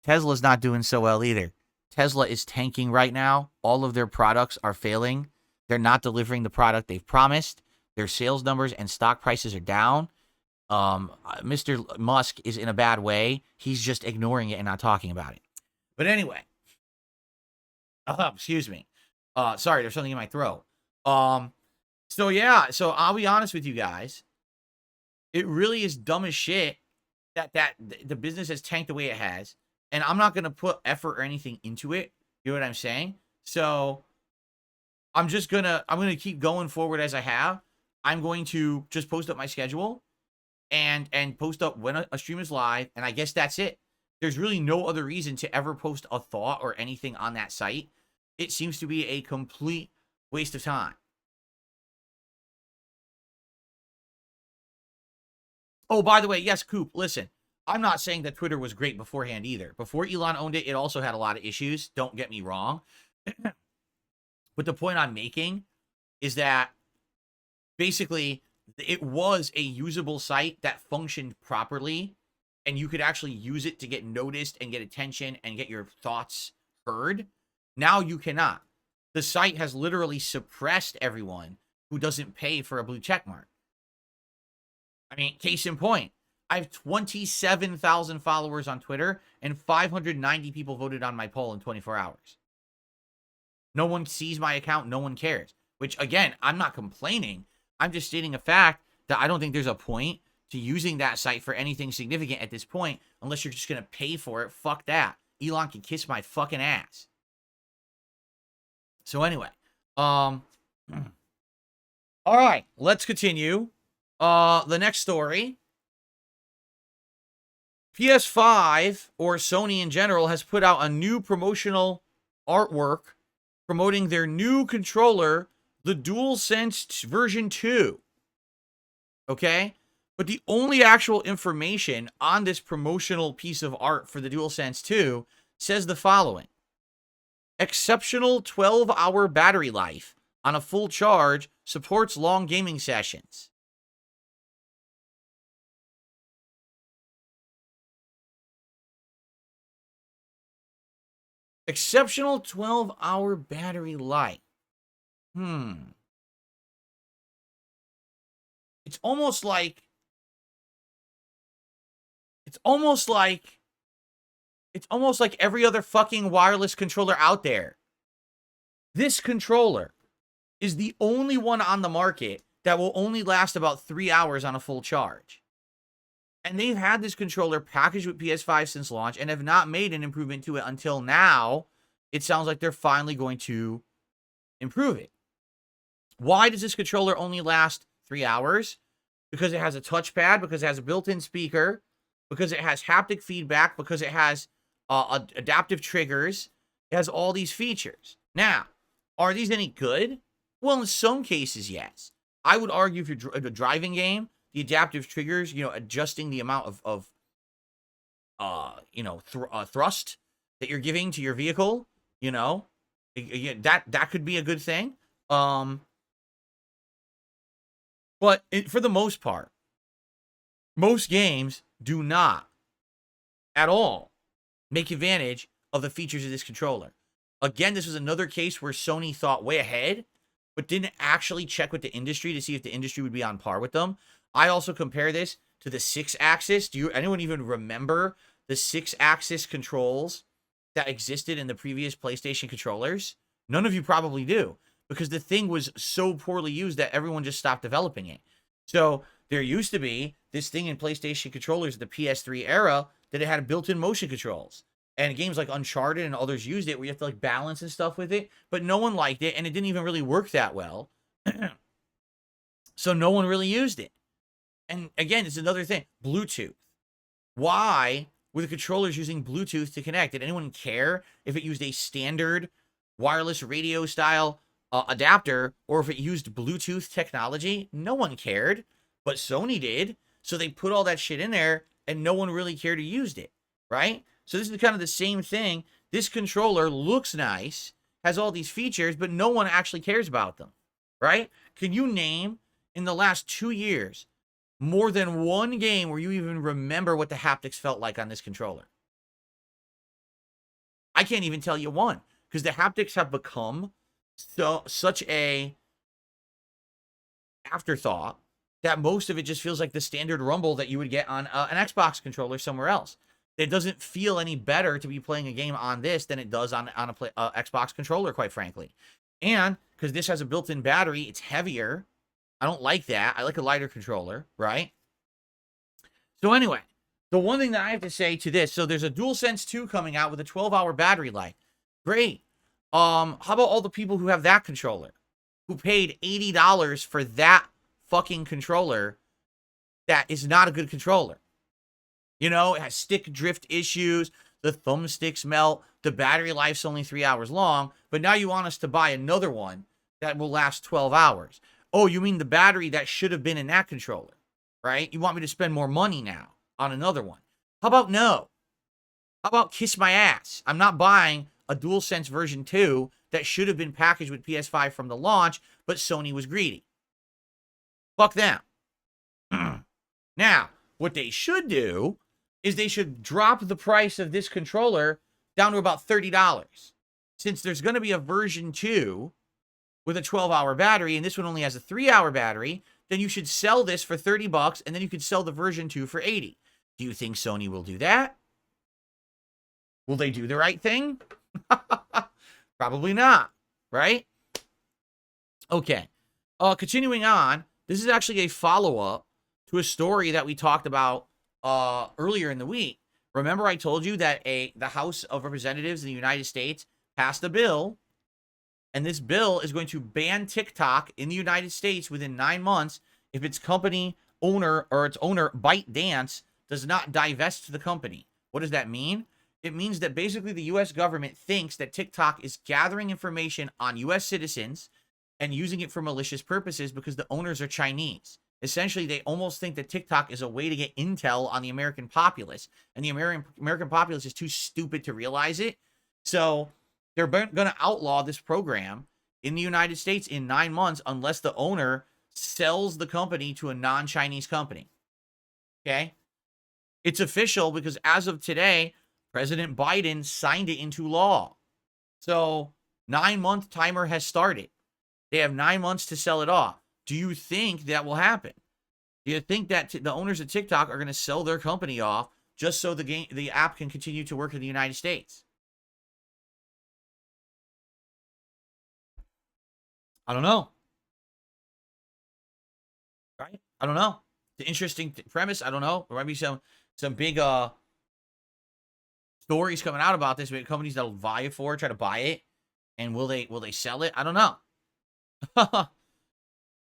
Tesla's not doing so well either. Tesla is tanking right now. All of their products are failing. They're not delivering the product they've promised. Their sales numbers and stock prices are down. Mr. Musk is in a bad way. He's just ignoring it and not talking about it. But anyway, excuse me. Sorry, there's something in my throat. So yeah, so I'll be honest with you guys. It really is dumb as shit that the business has tanked the way it has. And I'm not going to put effort or anything into it. You know what I'm saying? So I'm going to keep going forward as I have. I'm going to just post up my schedule and post up when a stream is live. And I guess that's it. There's really no other reason to ever post a thought or anything on that site. It seems to be a complete waste of time. Oh, by the way, yes, Coop, listen. I'm not saying that Twitter was great beforehand either. Before Elon owned it, it also had a lot of issues. Don't get me wrong. But the point I'm making is that basically it was a usable site that functioned properly, and you could actually use it to get noticed and get attention and get your thoughts heard. Now you cannot. The site has literally suppressed everyone who doesn't pay for a blue check mark. I mean, case in point. I have 27,000 followers on Twitter, and 590 people voted on my poll in 24 hours. No one sees my account. No one cares. Which, again, I'm not complaining. I'm just stating a fact that I don't think there's a point to using that site for anything significant at this point, unless you're just going to pay for it. Fuck that. Elon can kiss my fucking ass. So anyway, all right, let's continue. The next story. PS5, or Sony in general, has put out a new promotional artwork promoting their new controller, the DualSense version 2. Okay? But the only actual information on this promotional piece of art for the DualSense 2 says the following. Exceptional 12-hour battery life on a full charge, supports long gaming sessions. Exceptional 12-hour battery life. It's almost like every other fucking wireless controller out there. This controller is the only one on the market that will only last about 3 hours on a full charge. And they've had this controller packaged with PS5 since launch and have not made an improvement to it until now. It sounds like they're finally going to improve it. Why does this controller only last 3 hours? Because it has a touchpad, because it has a built-in speaker, because it has haptic feedback, because it has adaptive triggers. It has all these features. Now, are these any good? Well, in some cases, yes. I would argue if you're a driving game, the adaptive triggers, adjusting the amount of thrust that you're giving to your vehicle, that could be a good thing. But for the most part, most games do not at all make advantage of the features of this controller. Again, this was another case where Sony thought way ahead, but didn't actually check with the industry to see if the industry would be on par with them. I also compare this to the 6-axis. Anyone even remember the 6-axis controls that existed in the previous PlayStation controllers? None of you probably do, because the thing was so poorly used that everyone just stopped developing it. So there used to be this thing in PlayStation controllers, the PS3 era, that it had built-in motion controls. And games like Uncharted and others used it, where you have to balance and stuff with it, but no one liked it, and it didn't even really work that well. So no one really used it. And again, it's another thing. Bluetooth. Why were the controllers using Bluetooth to connect? Did anyone care if it used a standard wireless radio style adapter or if it used Bluetooth technology? No one cared, but Sony did. So they put all that shit in there and no one really cared or used it, right? So this is kind of the same thing. This controller looks nice, has all these features, but no one actually cares about them, right? Can you name in the last 2 years more than one game where you even remember what the haptics felt like on this controller? I can't even tell you one, because the haptics have become such a afterthought that most of it just feels like the standard rumble that you would get on an Xbox controller somewhere else. It doesn't feel any better to be playing a game on this than it does on a Xbox controller, quite frankly. And because this has a built-in battery, it's heavier. I don't like that. I like a lighter controller, right? So anyway, the one thing that I have to say to this, so there's a DualSense 2 coming out with a 12-hour battery life. Great. How about all the people who have that controller, who paid $80 for that fucking controller that is not a good controller? You know, it has stick drift issues, the thumbsticks melt, the battery life's only 3 hours long, but now you want us to buy another one that will last 12 hours. Oh, you mean the battery that should have been in that controller, right? You want me to spend more money now on another one? How about no? How about kiss my ass? I'm not buying a DualSense version 2 that should have been packaged with PS5 from the launch, but Sony was greedy. Fuck them. Now, what they should do is they should drop the price of this controller down to about $30. Since there's going to be a version 2 with a 12-hour battery, and this one only has a 3-hour battery, then you should sell this for $30, and then you could sell the version 2 for $80. Do you think Sony will do that? Will they do the right thing? Probably not, right? Okay. Continuing on, this is actually a follow-up to a story that we talked about earlier in the week. Remember I told you that the House of Representatives in the United States passed a bill, and this bill is going to ban TikTok in the United States within 9 months if its company owner or its owner, ByteDance, does not divest the company. What does that mean? It means that basically the U.S. government thinks that TikTok is gathering information on U.S. citizens and using it for malicious purposes because the owners are Chinese. Essentially, they almost think that TikTok is a way to get intel on the American populace, and the American populace is too stupid to realize it. So they're going to outlaw this program in the United States in 9 months unless the owner sells the company to a non-Chinese company. Okay? It's official because as of today, President Biden signed it into law. So 9-month timer has started. They have 9 months to sell it off. Do you think that will happen? Do you think that the owners of TikTok are going to sell their company off just so the app can continue to work in the United States? I don't know. Right? I don't know. It's an interesting premise. I don't know. There might be some big stories coming out about this. Companies that'll vie it for, try to buy it, and will they sell it? I don't know.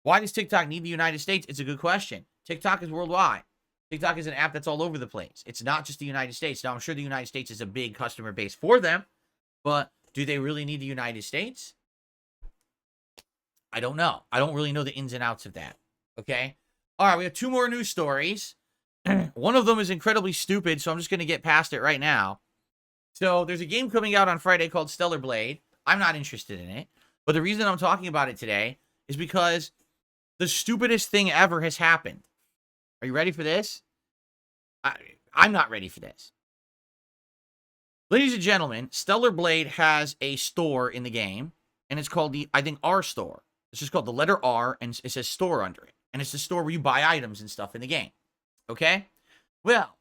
Why does TikTok need the United States? It's a good question. TikTok is worldwide. TikTok is an app that's all over the place. It's not just the United States. Now, I'm sure the United States is a big customer base for them, but do they really need the United States? I don't know. I don't really know the ins and outs of that. Okay? All right, we have 2 more news stories. One of them is incredibly stupid, so I'm just going to get past it right now. So there's a game coming out on Friday called Stellar Blade. I'm not interested in it. But the reason I'm talking about it today is because the stupidest thing ever has happened. Are you ready for this? I'm not ready for this. Ladies and gentlemen, Stellar Blade has a store in the game, and it's called the, I think, R store. It's just called the letter R, and it says store under it. And it's the store where you buy items and stuff in the game. Okay? Well,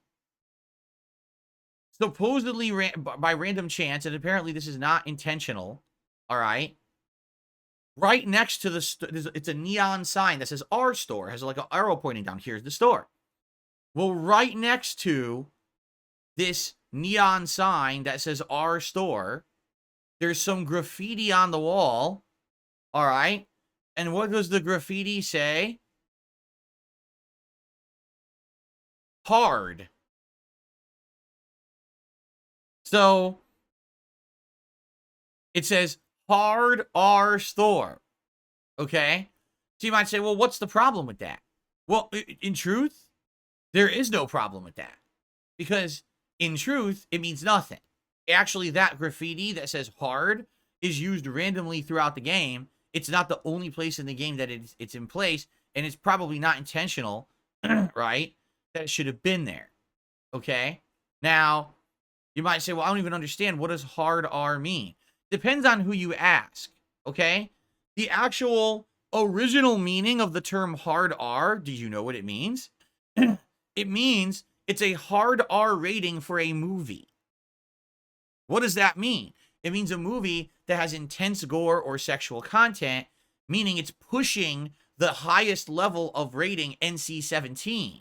supposedly by random chance, and apparently this is not intentional, all right? Right next to the it's a neon sign that says R store. It has like an arrow pointing down. Here's the store. Well, right next to this neon sign that says R store, there's some graffiti on the wall. All right. And what does the graffiti say? Hard. So it says Hard R store. Okay? So you might say, well, what's the problem with that? Well, in truth, There is no problem with that. Because in truth, it means nothing. Actually, that graffiti that says hard is used randomly throughout the game. It's not the only place in the game that it's in place, and it's probably not intentional, right? That it should have been there. Okay? Now, you might say, well, I don't even understand. What does hard R mean? Depends on who you ask. Okay? The actual original meaning of the term hard R, do you know what it means? It means it's a hard R rating for a movie. What does that mean? It means a movie that has intense gore or sexual content, meaning it's pushing the highest level of rating, NC-17.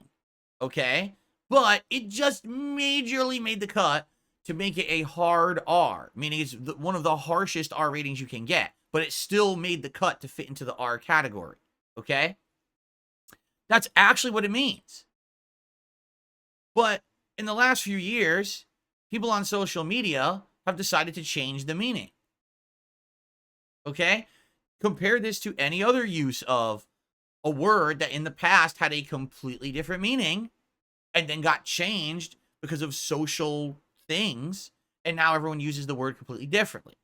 Okay? But it just majorly made the cut to make it a hard R, meaning it's one of the harshest R ratings you can get, but it still made the cut to fit into the R category. Okay? That's actually what it means. But in the last few years, people on social media have decided to change the meaning. Okay? Compare this to any other use of a word that in the past had a completely different meaning and then got changed because of social things, and now everyone uses the word completely differently.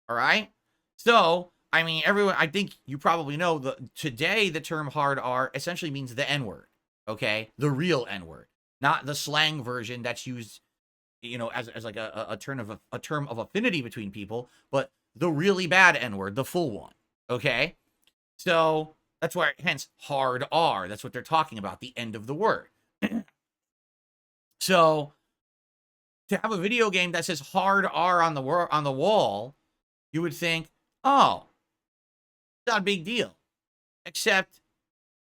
All right? So, I mean, everyone, I think you probably know today the term hard R essentially means the N-word. Okay? The real N-word. Not the slang version that's used, you know, as like a term of affinity between people, but the really bad N-word, the full one. Okay? So that's why, hence, hard R. That's what they're talking about, the end of the word. So to have a video game that says hard R on the wall, you would think, oh, not a big deal. Except,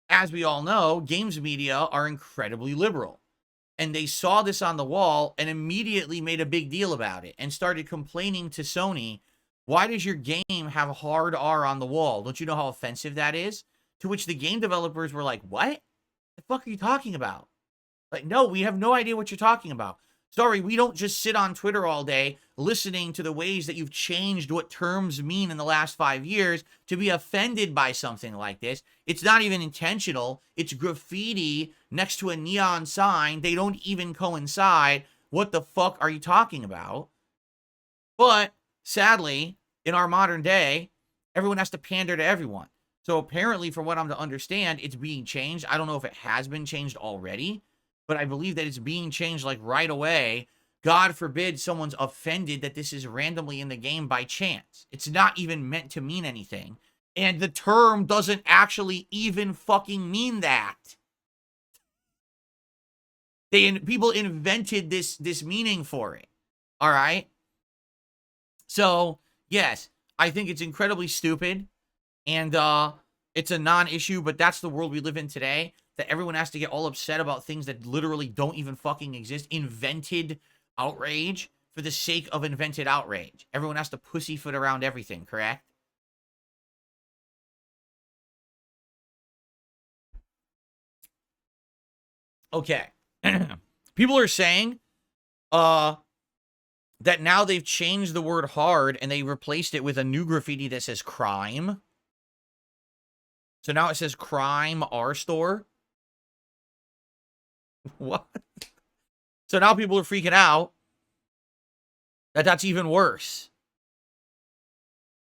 as we all know, games media are incredibly liberal. And they saw this on the wall and immediately made a big deal about it and started complaining to Sony, why does your game have hard R on the wall? Don't you know how offensive that is? To which the game developers were like, what? The fuck are you talking about? Like, no, we have no idea what you're talking about. Sorry, we don't just sit on Twitter all day listening to the ways that you've changed what terms mean in the last 5 years to be offended by something like this. It's not even intentional. It's graffiti next to a neon sign. They don't even coincide. What the fuck are you talking about? But sadly, in our modern day, everyone has to pander to everyone. So apparently, from what I'm to understand, it's being changed. I don't know if it has been changed already, but I believe that it's being changed like right away. God forbid someone's offended that this is randomly in the game by chance. It's not even meant to mean anything. And the term doesn't actually even fucking mean that. People invented this meaning for it. All right? So, yes, I think it's incredibly stupid. And it's a non-issue, but that's the world we live in today. That everyone has to get all upset about things that literally don't even fucking exist. Invented outrage for the sake of invented outrage. Everyone has to pussyfoot around everything, correct? Okay. People are saying that now they've changed the word hard and they replaced it with a new graffiti that says crime. So now it says crime R store. What? So now people are freaking out that that's even worse.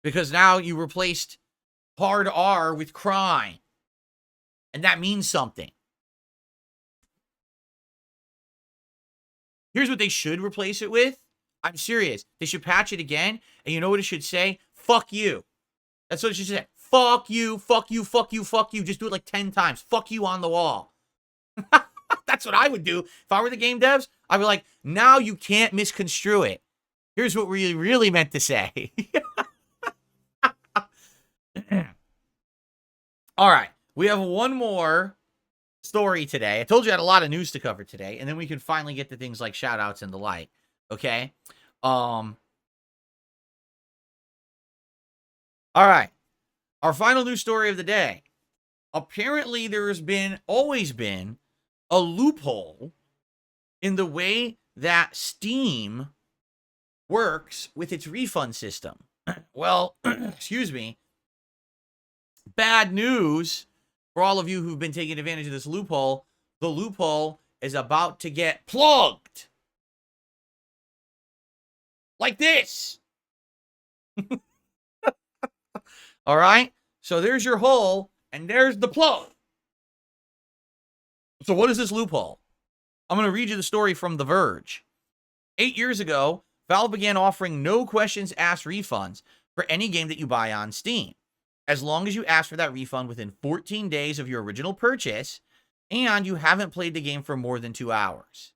Because now you replaced hard R with crime. And that means something. Here's what they should replace it with. I'm serious. They should patch it again. And you know what it should say? Fuck you. That's what it should say. Fuck you, fuck you, fuck you, fuck you. Just do it like 10 times. Fuck you on the wall. That's what I would do. If I were the game devs, I'd be like, now you can't misconstrue it. Here's what we really meant to say. All right. We have one more story today. I told you I had a lot of news to cover today, and then we can finally get to things like shout-outs and the like. Okay? All right. Our final news story of the day. Apparently, there has always been a loophole in the way that Steam works with its refund system. Well, excuse me. Bad news for all of you who've been taking advantage of this loophole. The loophole is about to get plugged. Like this. All right? So there's your hole, and there's the plug. So what is this loophole? I'm going to read you the story from The Verge. 8 years ago, Valve began offering no questions asked refunds for any game that you buy on Steam, as long as you ask for that refund within 14 days of your original purchase and you haven't played the game for more than 2 hours.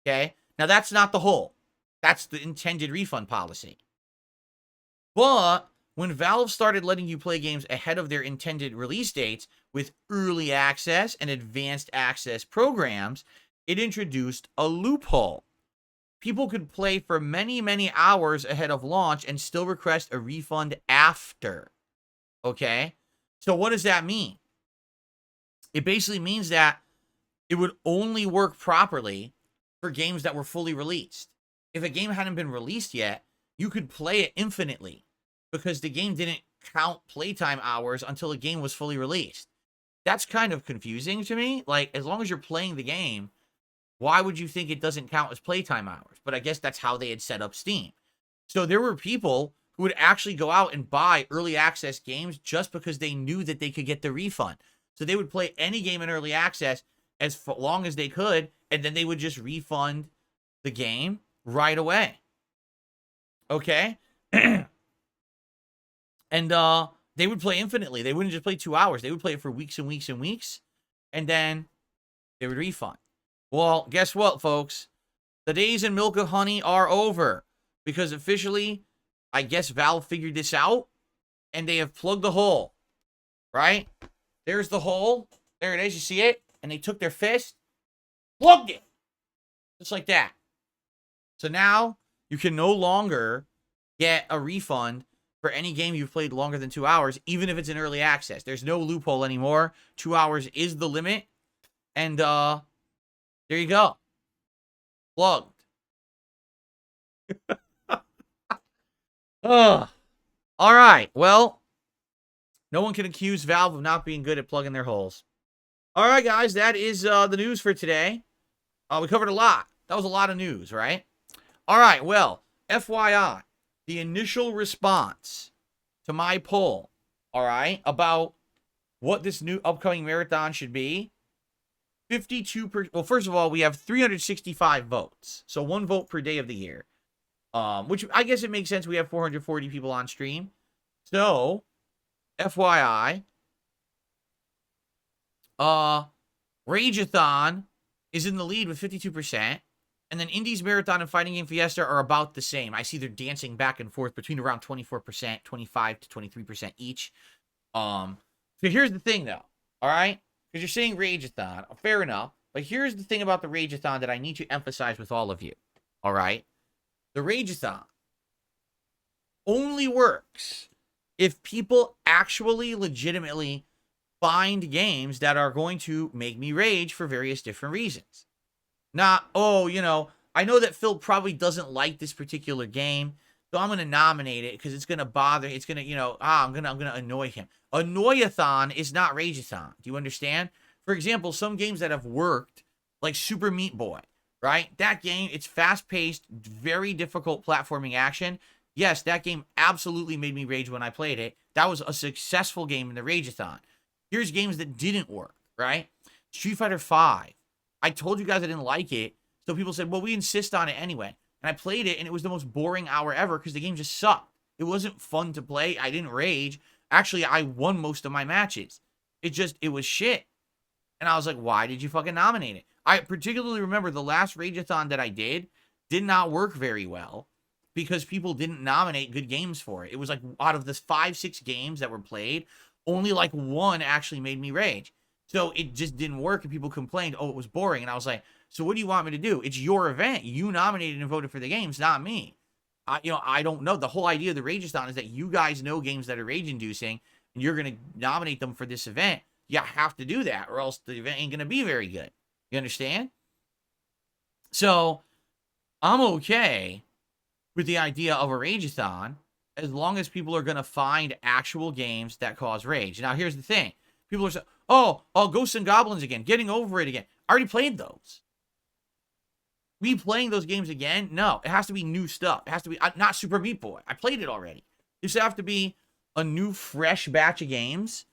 Okay? Now, that's not the hole. That's the intended refund policy. But when Valve started letting you play games ahead of their intended release dates with early access and advanced access programs, it introduced a loophole. People could play for many, many hours ahead of launch and still request a refund after. Okay? So what does that mean? It basically means that it would only work properly for games that were fully released. If a game hadn't been released yet, you could play it infinitely because the game didn't count playtime hours until the game was fully released. That's kind of confusing to me. Like, as long as you're playing the game, why would you think it doesn't count as playtime hours? But I guess that's how they had set up Steam. So there were people who would actually go out and buy early access games just because they knew that they could get the refund. So they would play any game in early access as long as they could, and then they would just refund the game right away. Okay? And they would play infinitely. They wouldn't just play 2 hours. They would play it for weeks and weeks and weeks, and then they would refund. Well, guess what, folks? The days in Milk of Honey are over because officially, I guess Valve figured this out, and they have plugged the hole, right? There's the hole. There it is. You see it? And they took their fist, plugged it, just like that. So now you can no longer get a refund for any game you've played longer than 2 hours, even if it's in early access. There's no loophole anymore. 2 hours is the limit. And there you go. Plugged. All right. Well, no one can accuse Valve of not being good at plugging their holes. All right, guys. That is the news for today. We covered a lot. That was a lot of news, right? All right. Well, FYI, the initial response to my poll, all right, about what this new upcoming marathon should be, 52%. Well, first of all, we have 365 votes. So 1 vote per day of the year. Which I guess it makes sense. We have 440 people on stream. So, FYI, Rageathon is in the lead with 52%. And then Indies Marathon and Fighting Game Fiesta are about the same. I see they're dancing back and forth between around 24%, 25 to 23% each. So here's the thing, though. All right? Because you're saying Rageathon. Fair enough. But here's the thing about the Rageathon that I need to emphasize with all of you. All right? The Rageathon only works if people actually legitimately find games that are going to make me rage for various different reasons. Not, oh, you know, I know that Phil probably doesn't like this particular game, so I'm going to nominate it because it's going to bother, it's going to, you know, I'm going to annoy him. Annoyathon is not Rageathon. Do you understand? For example, some games that have worked, like Super Meat Boy, right? That game, it's fast-paced, very difficult platforming action. Yes, that game absolutely made me rage when I played it. That was a successful game in the Rageathon. Here's games that didn't work, right? Street Fighter V. I told you guys I didn't like it, so people said, well, we insist on it anyway. And I played it, and it was the most boring hour ever because the game just sucked. It wasn't fun to play. I didn't rage. Actually, I won most of my matches. It was shit. And I was like, why did you fucking nominate it? I particularly remember the last Rageathon that I did not work very well because people didn't nominate good games for it. It was like out of the 5-6 games that were played, only like 1 actually made me rage. So it just didn't work, and people complained, oh, it was boring. And I was like, so what do you want me to do? It's your event. You nominated and voted for the games, not me. I don't know. The whole idea of the Rageathon is that you guys know games that are rage-inducing, and you're going to nominate them for this event. You have to do that, or else the event ain't going to be very good. You understand? So I'm okay with the idea of a Rageathon as long as people are going to find actual games that cause rage. Now, here's the thing. People are saying, oh, Ghosts and Goblins again. Getting over it again. I already played those. replaying those games again? No, it has to be new stuff. It has to be not Super Meat Boy. I played it already. This have to be a new, fresh batch of games,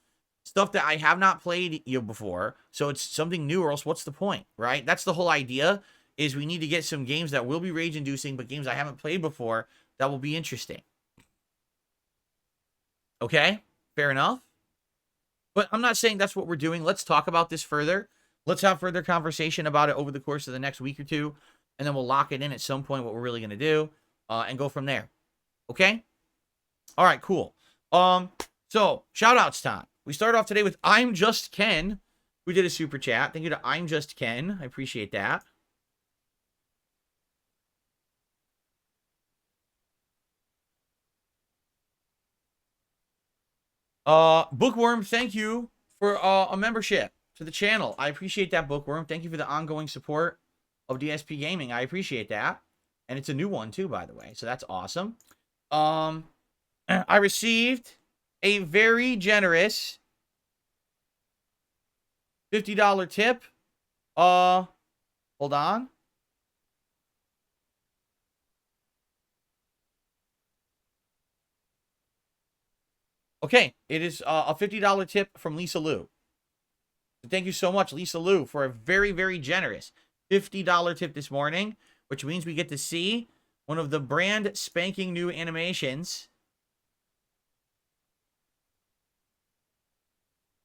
stuff that I have not played before. So it's something new, or else what's the point, right? That's the whole idea. Is we need to get some games that will be rage-inducing, but games I haven't played before that will be interesting. Okay, fair enough. But I'm not saying that's what we're doing. Let's talk about this further. Let's have further conversation about it over the course of the next week or two, and then we'll lock it in at some point what we're really going to do, and go from there. Okay? All right, cool. So, shout-outs time. We start off today with I'm Just Ken, who did a super chat. Thank you to I'm Just Ken. I appreciate that. Bookworm, thank you for a membership to the channel. I appreciate that, Bookworm. Thank you for the ongoing support of DSPGaming. I appreciate that. And it's a new one, too, by the way. So that's awesome. I received a very generous $50 tip. Hold on. Okay, it is a $50 tip from Lisa Lou. Thank you so much, Lisa Lou, for a very, very generous $50 tip this morning, which means we get to see one of the brand spanking new animations.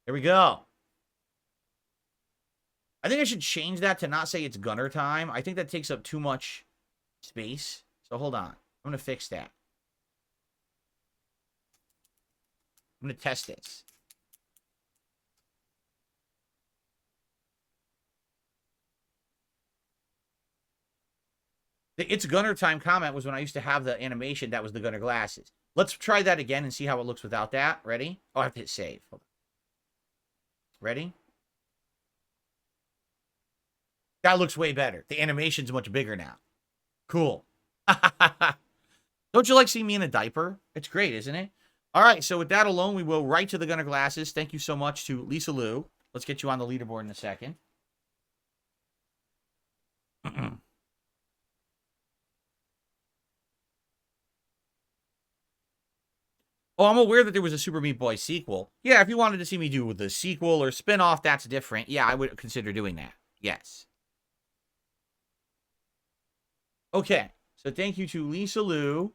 There we go. I think I should change that to not say it's Gunner time. I think that takes up too much space. So hold on. I'm going to fix that. I'm going to test this. The It's Gunner time comment was when I used to have the animation that was the Gunner glasses. Let's try that again and see how it looks without that. Ready? Oh, I have to hit save. Hold on. Ready? That looks way better. The animation's much bigger now. Cool. Don't you like seeing me in a diaper? It's great, isn't it? All right, so with that alone, we will right to the Gunner glasses. Thank you so much to Lisa Lou. Let's get you on the leaderboard in a second. Oh, I'm aware that there was a Super Meat Boy sequel. Yeah, if you wanted to see me do the sequel or spin-off, that's different. Yeah, I would consider doing that. Yes. Okay, so thank you to Lisa Lou.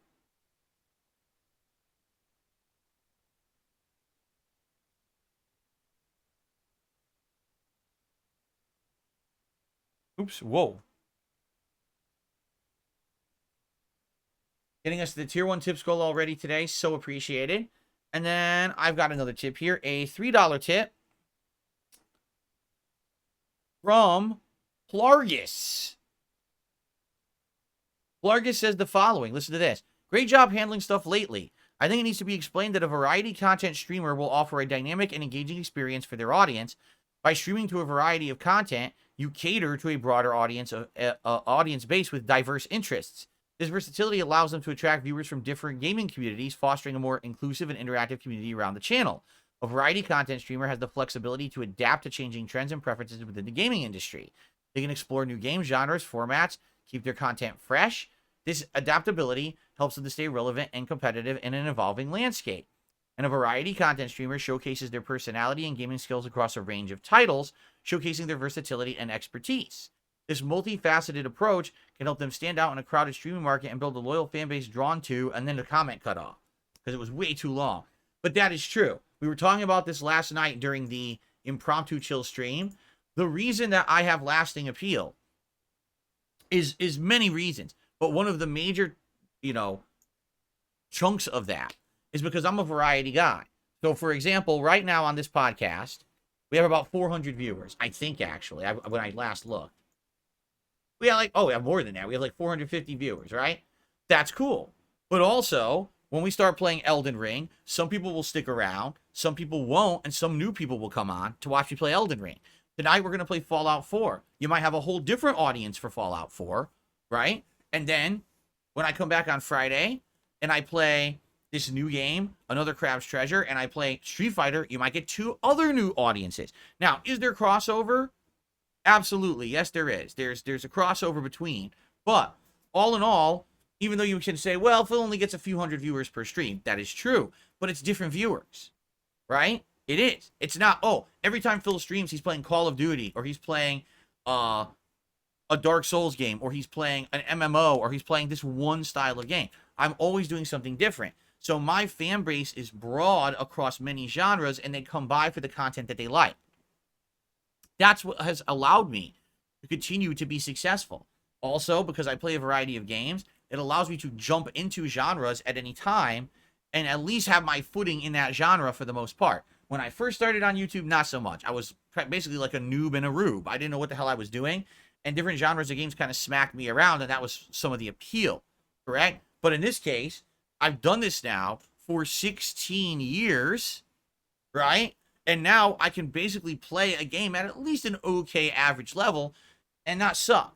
Oops, whoa. Getting us the tier 1 tips goal already today. So appreciated. And then I've got another tip here. A $3 tip from Plargus. Plargus says the following. Listen to this. Great job handling stuff lately. I think it needs to be explained that a variety content streamer will offer a dynamic and engaging experience for their audience. By streaming to a variety of content, you cater to a broader audience base with diverse interests. This versatility allows them to attract viewers from different gaming communities, fostering a more inclusive and interactive community around the channel. A variety content streamer has the flexibility to adapt to changing trends and preferences within the gaming industry. They can explore new game genres, formats, keep their content fresh. This adaptability helps them to stay relevant and competitive in an evolving landscape. And a variety content streamer showcases their personality and gaming skills across a range of titles, showcasing their versatility and expertise. This multifaceted approach can help them stand out in a crowded streaming market and build a loyal fan base drawn to, and then the comment cut off because it was way too long. But that is true. We were talking about this last night during the impromptu chill stream. The reason that I have lasting appeal is many reasons, but one of the major, chunks of that is because I'm a variety guy. So, for example, right now on this podcast, we have about 400 viewers. I think, actually, when I last looked. We have we have more than that. We have 450 viewers, right? That's cool. But also, when we start playing Elden Ring, some people will stick around, some people won't, and some new people will come on to watch me play Elden Ring. Tonight, we're going to play Fallout 4. You might have a whole different audience for Fallout 4, right? And then, when I come back on Friday, and I play this new game, Another Crab's Treasure, and I play Street Fighter, you might get 2 other new audiences. Now, is there crossover? Absolutely. Yes, there is. There's a crossover between. But all in all, even though you can say, well, Phil only gets a few hundred viewers per stream, that is true. But it's different viewers, right? It is. It's not, oh, every time Phil streams, he's playing Call of Duty, or he's playing a Dark Souls game, or he's playing an MMO, or he's playing this one style of game. I'm always doing something different. So my fan base is broad across many genres, and they come by for the content that they like. That's what has allowed me to continue to be successful. Also, because I play a variety of games, it allows me to jump into genres at any time and at least have my footing in that genre for the most part. When I first started on YouTube, not so much. I was basically like a noob and a rube. I didn't know what the hell I was doing, and different genres of games kind of smacked me around, and that was some of the appeal, correct? But in this case, I've done this now for 16 years, right? And now I can basically play a game at least an okay average level and not suck.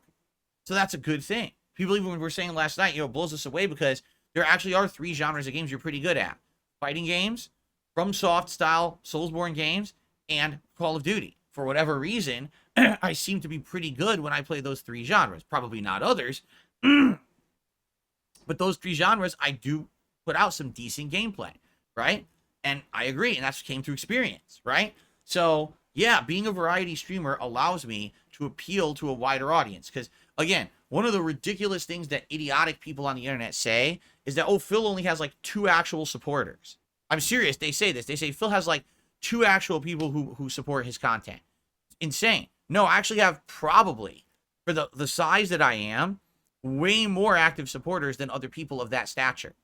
So that's a good thing. People even were saying last night, it blows us away because there actually are 3 genres of games you're pretty good at. Fighting games, FromSoft style Soulsborne games, and Call of Duty. For whatever reason, I seem to be pretty good when I play those 3 genres. Probably not others. But those 3 genres, I do put out some decent gameplay, right? And I agree, and that's came through experience, right? So, yeah, being a variety streamer allows me to appeal to a wider audience. Because, again, one of the ridiculous things that idiotic people on the internet say is that, oh, Phil only has like 2 actual supporters. I'm serious, they say this. They say Phil has like 2 actual people who support his content. Insane. No, I actually have probably, for the size that I am, way more active supporters than other people of that stature.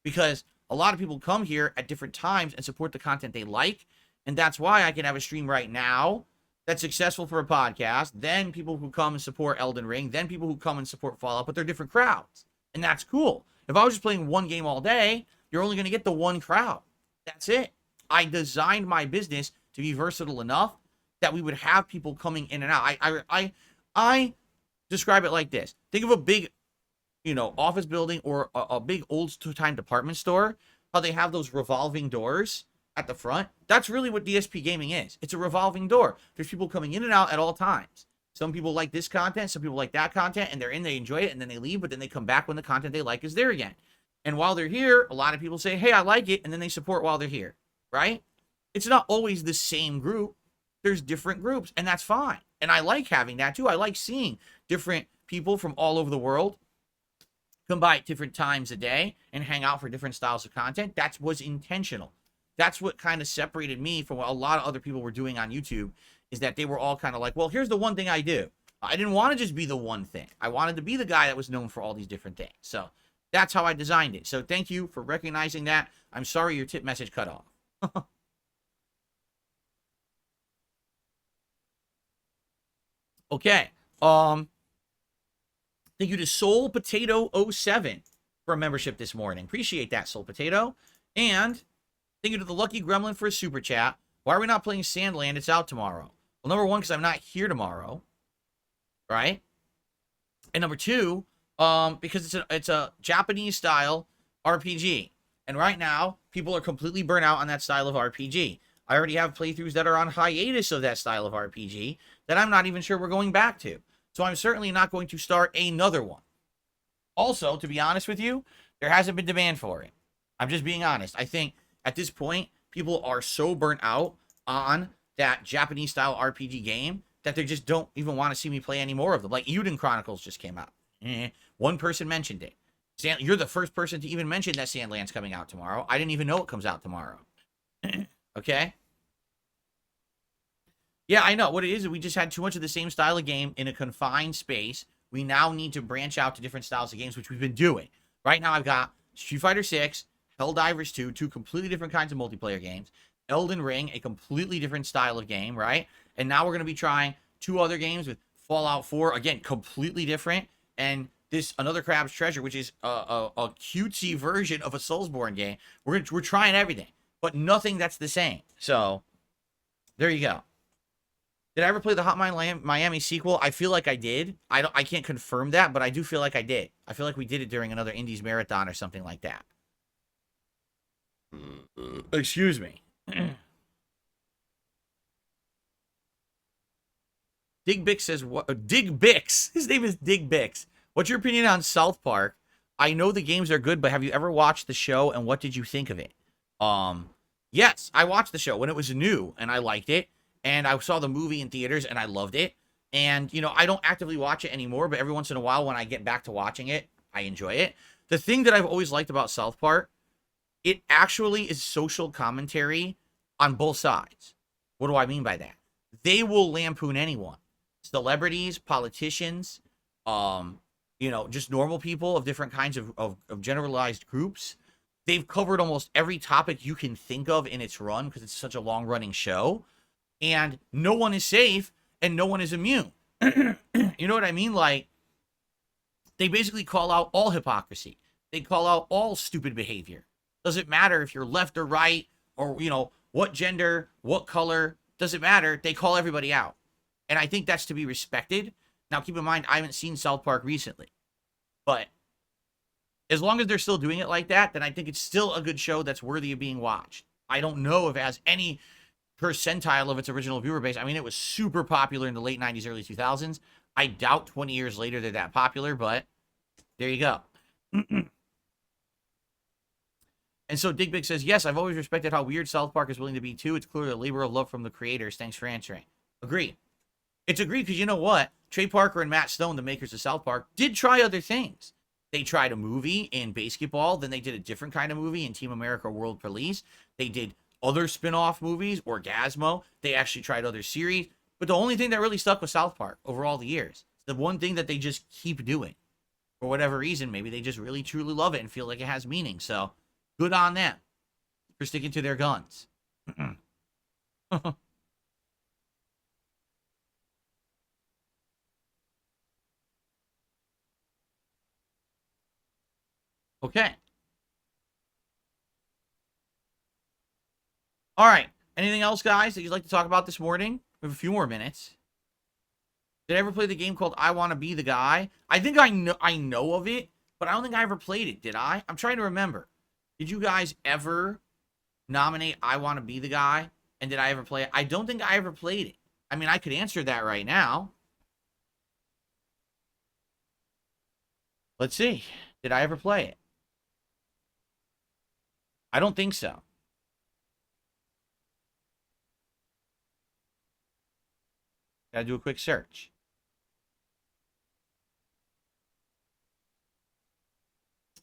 Because a lot of people come here at different times and support the content they like. And that's why I can have a stream right now that's successful for a podcast. Then people who come and support Elden Ring. Then people who come and support Fallout. But they're different crowds. And that's cool. If I was just playing one game all day, you're only going to get the one crowd. That's it. I designed my business to be versatile enough that we would have people coming in and out. I describe it like this. Think of a big, office building or a big old-time department store, how they have those revolving doors at the front. That's really what DSPGaming is. It's a revolving door. There's people coming in and out at all times. Some people like this content, some people like that content, and they're in, they enjoy it, and then they leave, but then they come back when the content they like is there again. And while they're here, a lot of people say, hey, I like it, and then they support while they're here, right? It's not always the same group. There's different groups, and that's fine. And I like having that, too. I like seeing different people from all over the world come by at different times a day and hang out for different styles of content. That was intentional. That's what kind of separated me from what a lot of other people were doing on YouTube, is that they were all kind of like, well, here's the one thing I do. I didn't want to just be the one thing. I wanted to be the guy that was known for all these different things. So that's how I designed it. So thank you for recognizing that. I'm sorry your tip message cut off. Okay. Thank you to Soul Potato 07 for a membership this morning. Appreciate that, Soul Potato. And thank you to the Lucky Gremlin for a super chat. Why are we not playing Sandland? It's out tomorrow. Well, number 1, because I'm not here tomorrow, right? And number 2, because it's a Japanese style RPG, and right now people are completely burnt out on that style of RPG. I already have playthroughs that are on hiatus of that style of RPG that I'm not even sure we're going back to. So I'm certainly not going to start another one. Also, to be honest with you, there hasn't been demand for it. I'm just being honest. I think at this point, people are so burnt out on that Japanese style RPG game that they just don't even want to see me play any more of them. Like Uden Chronicles just came out. One person mentioned it. You're the first person to even mention that Sandland's coming out tomorrow. I didn't even know it comes out tomorrow. Okay? Yeah, I know. What it is we just had too much of the same style of game in a confined space. We now need to branch out to different styles of games, which we've been doing. Right now, I've got Street Fighter 6, Helldivers 2, 2 completely different kinds of multiplayer games. Elden Ring, a completely different style of game, right? And now we're going to be trying 2 other games with Fallout 4, again, completely different. And this Another Crab's Treasure, which is a cutesy version of a Soulsborne game. We're trying everything, but nothing that's the same. So, there you go. Did I ever play the Hotline Miami sequel? I feel like I did. I can't confirm that, but I do feel like I did. I feel like we did it during another Indies marathon or something like that. Excuse me. Dig Bix says, what? Dig Bix. His name is Dig Bix. What's your opinion on South Park? I know the games are good, but have you ever watched the show, and what did you think of it? Yes, I watched the show when it was new, and I liked it. And I saw the movie in theaters, and I loved it. And, you know, I don't actively watch it anymore, but every once in a while when I get back to watching it, I enjoy it. The thing that I've always liked about South Park, it actually is social commentary on both sides. What do I mean by that? They will lampoon anyone. Celebrities, politicians, you know, just normal people of different kinds of generalized groups. They've covered almost every topic you can think of in its run because it's such a long-running show. And no one is safe and no one is immune. You know what I mean? Like, they basically call out all hypocrisy. They call out all stupid behavior. Doesn't matter if you're left or right or, you know, what gender, what color, doesn't matter. They call everybody out. And I think that's to be respected. Now, keep in mind, I haven't seen South Park recently. But as long as they're still doing it like that, then I think it's still a good show that's worthy of being watched. I don't know if it has any percentile of its original viewer base. I mean, it was super popular in the late 90s, early 2000s. I doubt 20 years later they're that popular, but there you go. And so Dig Big says, yes, I've always respected how weird South Park is willing to be, too. It's clearly a labor of love from the creators. Thanks for answering. Agree. It's agreed because you know what? Trey Parker and Matt Stone, the makers of South Park, did try other things. They tried a movie in basketball. Then they did a different kind of movie in Team America World Police. They did other spin-off movies, Orgasmo. They actually tried other series. But the only thing that really stuck was South Park over all the years. The one thing that they just keep doing. For whatever reason, maybe they just really, truly love it and feel like it has meaning. So, good on them for sticking to their guns. Okay. All right. Anything else, guys, that you'd like to talk about this morning? We have a few more minutes. Did I ever play the game called I Want to Be the Guy? I think I know of it, but I don't think I ever played it, did I? I'm trying to remember. Did you guys ever nominate I Want to Be the Guy? And did I ever play it? I don't think I ever played it. I mean, I could answer that right now. Let's see. Did I ever play it? I don't think so. Gotta do a quick search.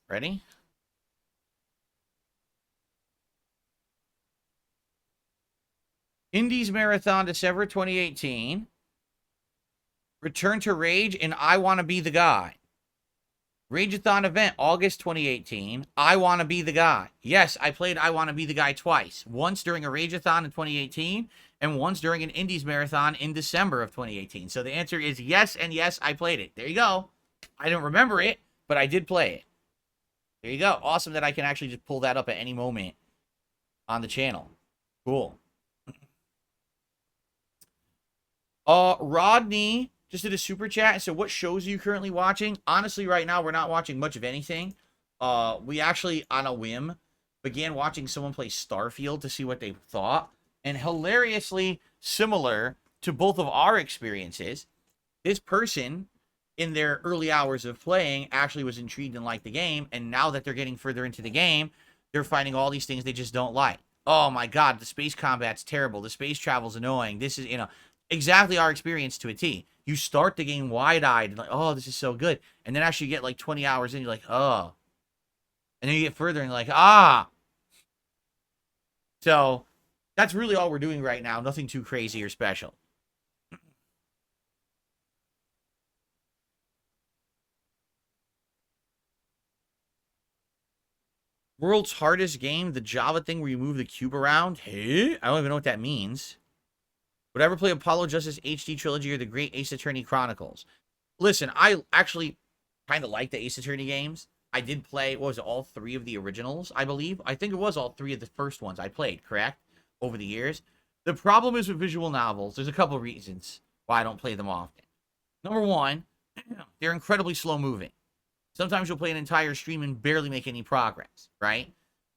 Ready? Indies Marathon, December 2018. Return to Rage and I Want to Be the Guy. Rageathon event, August 2018. I Want to Be the Guy. Yes, I played I Want to Be the Guy twice. Once during a Rageathon in 2018, and once during an Indies Marathon in December of 2018. So the answer is yes, and yes, I played it. There you go. I don't remember it, but I did play it. There you go. Awesome that I can actually just pull that up at any moment on the channel. Cool. Rodney just did a super chat and said, what shows are you currently watching? Honestly, right now, we're not watching much of anything. We actually, on a whim, began watching someone play Starfield to see what they thought. And hilariously similar to both of our experiences, this person, in their early hours of playing, actually was intrigued and liked the game. And now that they're getting further into the game, they're finding all these things they just don't like. Oh my God, the space combat's terrible. The space travel's annoying. This is, you know, exactly our experience to a T. You start the game wide-eyed, and like, oh, this is so good. And then actually you get like 20 hours in, you're like, oh. And then you get further, and you're like, ah. So, that's really all we're doing right now. Nothing too crazy or special. World's hardest game, the Java thing where you move the cube around. Hey, I don't even know what that means. Would I ever play Apollo Justice HD Trilogy or the Great Ace Attorney Chronicles? Listen, I actually kind of like the Ace Attorney games. I did play, what was it, all three of the originals, I believe? I think it was all three of the first ones I played, correct? Over the years. The problem is with visual novels. There's a couple of reasons why I don't play them often. Number one, they're incredibly slow moving. Sometimes you'll play an entire stream and barely make any progress, right?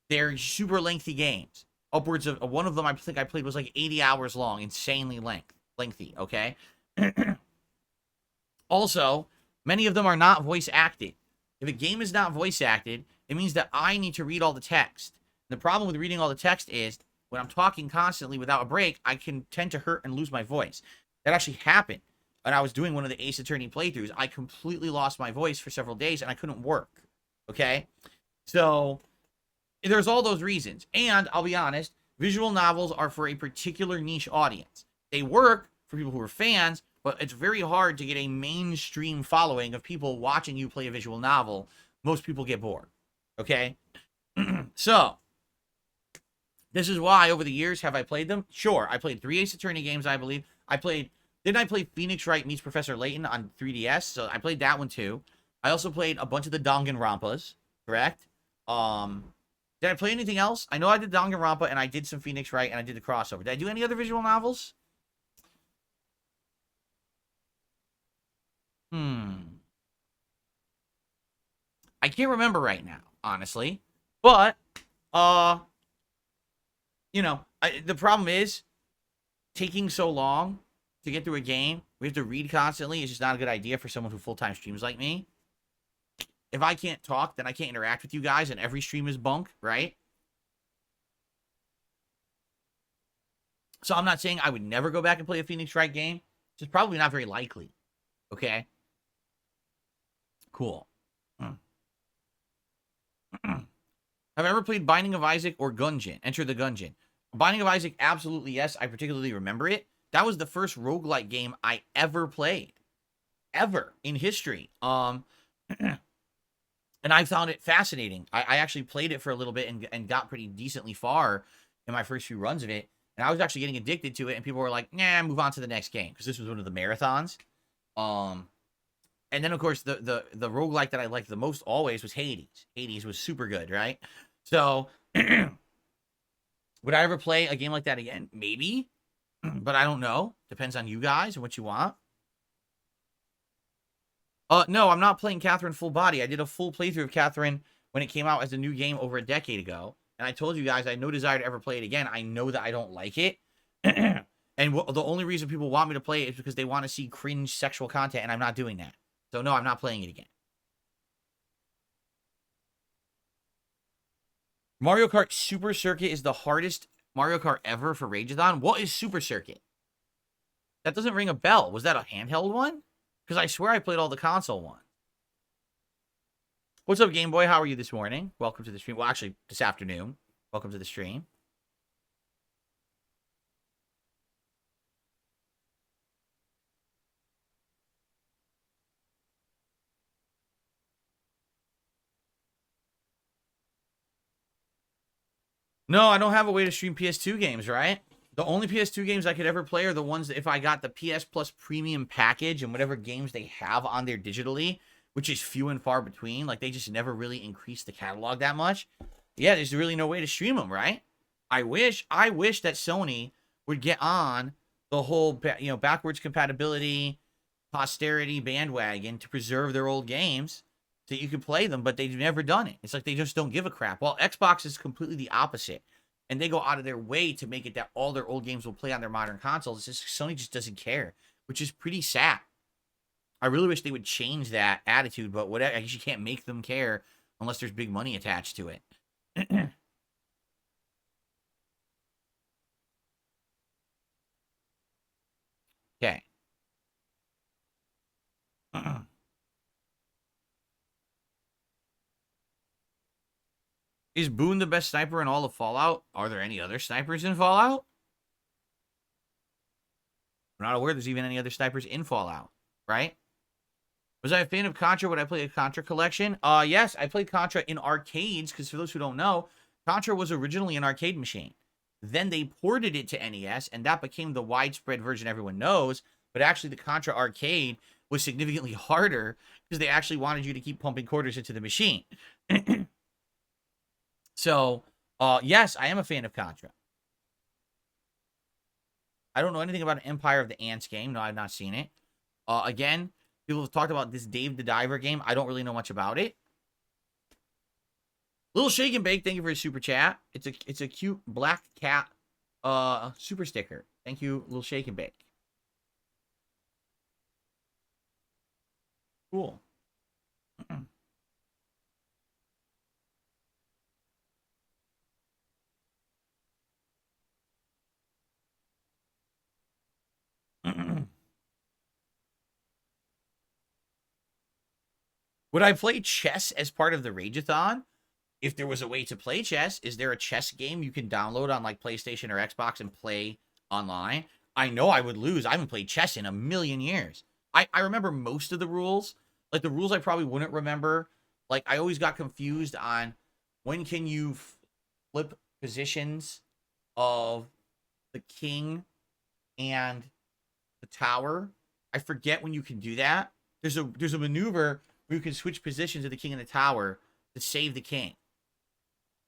They're super lengthy games. Upwards of one of them I think I played was like 80 hours long, insanely lengthy, okay? Also, many of them are not voice acted. If a game is not voice acted, it means that I need to read all the text. The problem with reading all the text is when I'm talking constantly without a break, I can tend to hurt and lose my voice. That actually happened when I was doing one of the Ace Attorney playthroughs. I completely lost my voice for several days and I couldn't work. Okay? So, there's all those reasons. And I'll be honest, visual novels are for a particular niche audience. They work for people who are fans, but it's very hard to get a mainstream following of people watching you play a visual novel. Most people get bored. Okay? So, this is why over the years have I played them? Sure, I played 3 Ace Attorney games, I believe. Didn't I play Phoenix Wright Meets Professor Layton on 3DS? So I played that one too. I also played a bunch of the Danganronpas, correct? Did I play anything else? I know I did Danganronpa and I did some Phoenix Wright and I did the crossover. Did I do any other visual novels? I can't remember right now, honestly. But, you know, the problem is taking so long to get through a game. We have to read constantly. It's just not a good idea for someone who full-time streams like me. If I can't talk, then I can't interact with you guys, and every stream is bunk, right? So I'm not saying I would never go back and play a Phoenix Wright game. It's just probably not very likely. Okay? Cool. Have I ever played Binding of Isaac or Gungeon? Enter the Gungeon. Binding of Isaac, absolutely yes. I particularly remember it. That was the first roguelike game I ever played. Ever. In history. And I found it fascinating. I actually played it for a little bit and got pretty decently far in my first few runs of it. And I was actually getting addicted to it. And people were like, nah, move on to the next game. Because this was one of the marathons. And then, of course, the roguelike that I liked the most always was Hades. Hades was super good, right? So, would I ever play a game like that again? Maybe. But I don't know. Depends on you guys and what you want. No, I'm not playing Catherine full body. I did a full playthrough of Catherine when it came out as a new game over a decade ago. And I told you guys I had no desire to ever play it again. I know that I don't like it. And the only reason people want me to play it is because they want to see cringe sexual content, and I'm not doing that. So, no, I'm not playing it again. Mario Kart Super Circuit is the hardest Mario Kart ever for Rageathon. What is Super Circuit? That doesn't ring a bell. Was that a handheld one? Because I swear I played all the console ones. What's up, Game Boy? How are you this morning? Welcome to the stream. Well, actually, this afternoon. Welcome to the stream. No, I don't have a way to stream PS2 games, right? The only PS2 games I could ever play are the ones that if I got the PS Plus Premium package and whatever games they have on there digitally, which is few and far between. Like, they just never really increased the catalog that much. Yeah, there's really no way to stream them, right? I wish that Sony would get on the whole, backwards compatibility, posterity bandwagon to preserve their old games so you can play them, but they've never done it. It's like they just don't give a crap. Well, Xbox is completely the opposite. And they go out of their way to make it that all their old games will play on their modern consoles. It's just Sony just doesn't care, which is pretty sad. I really wish they would change that attitude, but whatever. I guess you can't make them care unless there's big money attached to it. Okay. Is Boone the best sniper in all of Fallout? Are there any other snipers in Fallout? I'm not aware there's even any other snipers in Fallout, right? Was I a fan of Contra? Would I play a Contra collection? Yes, I played Contra in arcades, because for those who don't know, Contra was originally an arcade machine. Then they ported it to NES, and that became the widespread version everyone knows. But actually, the Contra arcade was significantly harder because they actually wanted you to keep pumping quarters into the machine. So, yes, I am a fan of Contra. I don't know anything about an Empire of the Ants game. No, I've not seen it. Again, people have talked about this Dave the Diver game. I don't really know much about it. Little Shake and Bake, thank you for your super chat. It's a cute black cat super sticker. Thank you, Little Shake and Bake. Cool. Would I play chess as part of the Rageathon? If there was a way to play chess, is there a chess game you can download on like PlayStation or Xbox and play online? I know I would lose. I haven't played chess in a million years. I remember most of the rules. Like the rules I probably wouldn't remember. Like I always got confused on when can you flip positions of the king and the tower. I forget when you can do that. There's a maneuver where you can switch positions of the king and the tower to save the king.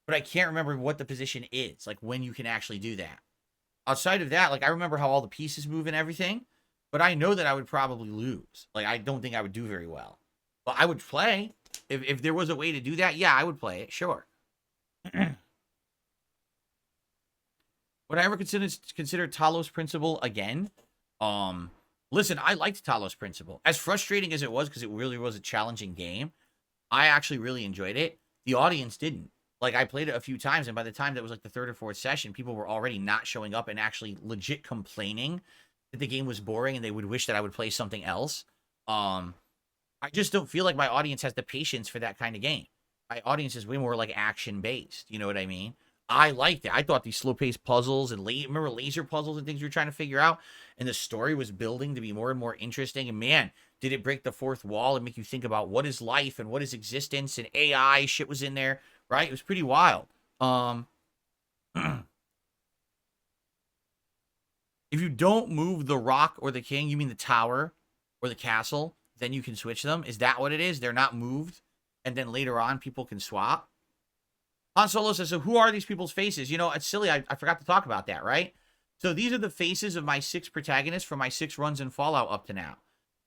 But I can't remember what the position is, like when you can actually do that. Outside of that, like I remember how all the pieces move and everything, but I know that I would probably lose. Like I don't think I would do very well. But I would play. If there was a way to do that, yeah, I would play it, sure. Would I ever consider Talos Principle again? Listen, I liked Talos Principle. As frustrating as it was, because it really was a challenging game, I actually really enjoyed it. The audience didn't. Like, I played it a few times, and by the time that was like the third or fourth session, people were already not showing up and actually legit complaining that the game was boring and they would wish that I would play something else. I just don't feel like my audience has the patience for that kind of game. My audience is way more like action-based. You know what I mean? I liked it. I thought these slow-paced puzzles and remember laser puzzles and things you were trying to figure out, and the story was building to be more and more interesting. And man, did it break the fourth wall and make you think about what is life and what is existence, and AI shit was in there, right? It was pretty wild. If you don't move the rock or the king, you mean the tower or the castle, then you can switch them. Is that what it is? They're not moved, and then later on people can swap. Han Solo says, so who are these people's faces? You know, it's silly. I forgot to talk about that, right? So these are the faces of my 6 protagonists for my 6 runs in Fallout up to now.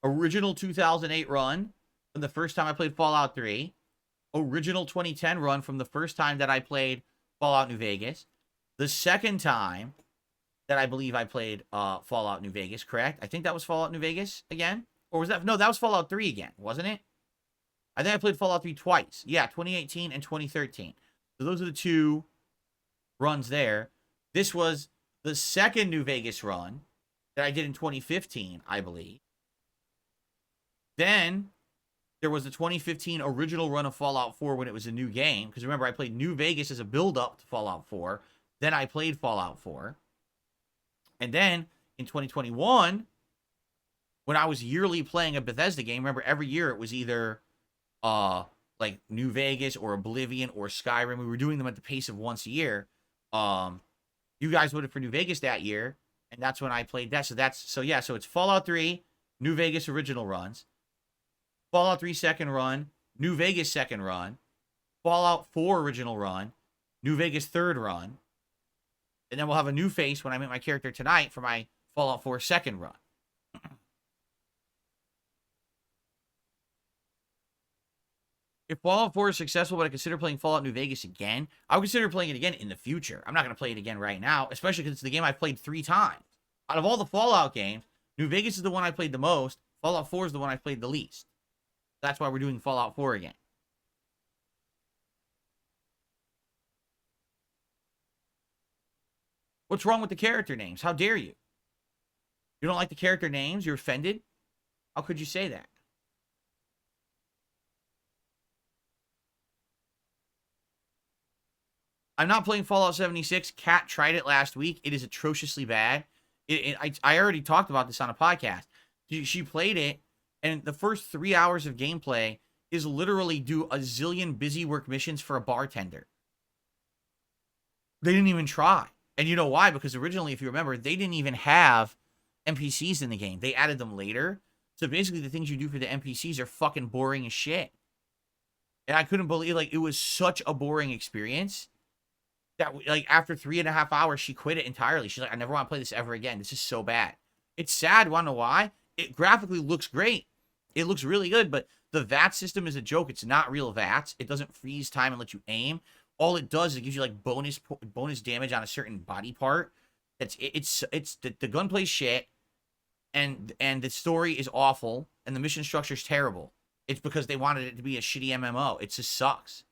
Original 2008 run from the first time I played Fallout 3. Original 2010 run from the first time that I played Fallout New Vegas. The second time that I believe I played Fallout New Vegas, correct? I think that was Fallout New Vegas again. Or was that? No, that was Fallout 3 again, wasn't it? I think I played Fallout 3 twice. Yeah, 2018 and 2013. So those are the 2 runs there. This was the second New Vegas run that I did in 2015, I believe. Then there was the 2015 original run of Fallout 4 when it was a new game. Because remember, I played New Vegas as a build-up to Fallout 4. Then I played Fallout 4. And then in 2021, when I was yearly playing a Bethesda game, remember every year it was either like New Vegas or Oblivion or Skyrim. We were doing them at the pace of once a year. You guys voted for New Vegas that year, and that's when I played that. So it's Fallout 3, New Vegas original runs, Fallout 3 second run, New Vegas second run, Fallout 4 original run, New Vegas third run, and then we'll have a new face when I meet my character tonight for my Fallout 4 second run. If Fallout 4 is successful, would I consider playing Fallout New Vegas again? I would consider playing it again in the future. I'm not going to play it again right now, especially because it's the game I've played 3 times. Out of all the Fallout games, New Vegas is the one I played the most. Fallout 4 is the one I played the least. That's why we're doing Fallout 4 again. What's wrong with the character names? How dare you? You don't like the character names? You're offended? How could you say that? I'm not playing Fallout 76. Kat tried it last week. It is atrociously bad. I already talked about this on a podcast. She played it, and the first 3 hours of gameplay is literally do a zillion busy work missions for a bartender. They didn't even try. And you know why? Because originally, if you remember, they didn't even have NPCs in the game. They added them later. So basically, the things you do for the NPCs are fucking boring as shit. And I couldn't believe, like, it was such a boring experience that, like, after 3.5 hours, she quit it entirely. She's like, I never want to play this ever again. This is so bad. It's sad. Want to know why? It graphically looks great. It looks really good, but the VAT system is a joke. It's not real VATs. It doesn't freeze time and let you aim. All it does is it gives you, like, bonus damage on a certain body part. The gunplay's shit, and the story is awful, and the mission structure is terrible. It's because they wanted it to be a shitty MMO. It just sucks.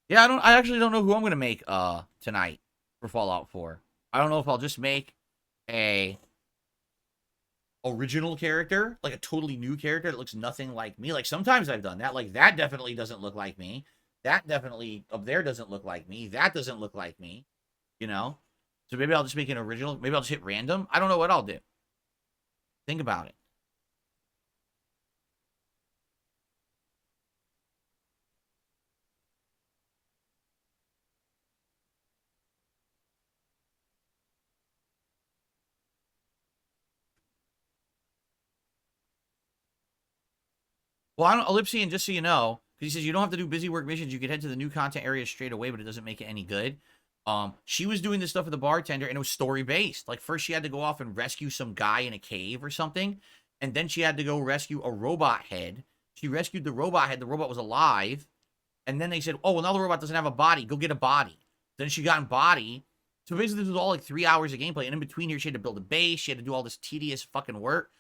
Yeah, I actually don't know who I'm gonna make tonight for Fallout 4. I don't know if I'll just make a original character, like a totally new character that looks nothing like me. Like sometimes I've done that. Like that definitely doesn't look like me. That definitely up there doesn't look like me. That doesn't look like me. You know? So maybe I'll just make an original. Maybe I'll just hit random. I don't know what I'll do. Think about it. Well, I don't, Ellipsian, just so you know, because he says you don't have to do busy work missions. You could head to the new content area straight away, but it doesn't make it any good. She was doing this stuff with the bartender, and it was story based. Like first, she had to go off and rescue some guy in a cave or something, and then she had to go rescue a robot head. She rescued the robot head. The robot was alive, and then they said, "Oh, well, now the robot doesn't have a body. Go get a body." Then she got a body. So basically, this was all like 3 hours of gameplay, and in between here, she had to build a base. She had to do all this tedious fucking work.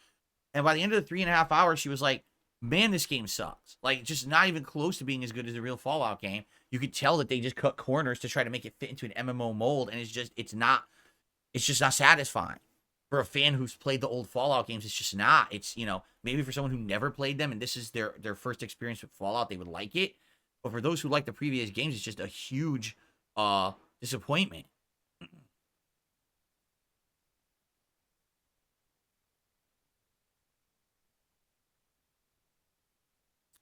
And by the end of the 3.5 hours, she was like, man, this game sucks. Like, just not even close to being as good as a real Fallout game. You could tell that they just cut corners to try to make it fit into an MMO mold, and it's just not satisfying. For a fan who's played the old Fallout games, it's just not. It's, maybe for someone who never played them and this is their first experience with Fallout, they would like it. But for those who like the previous games, it's just a huge disappointment.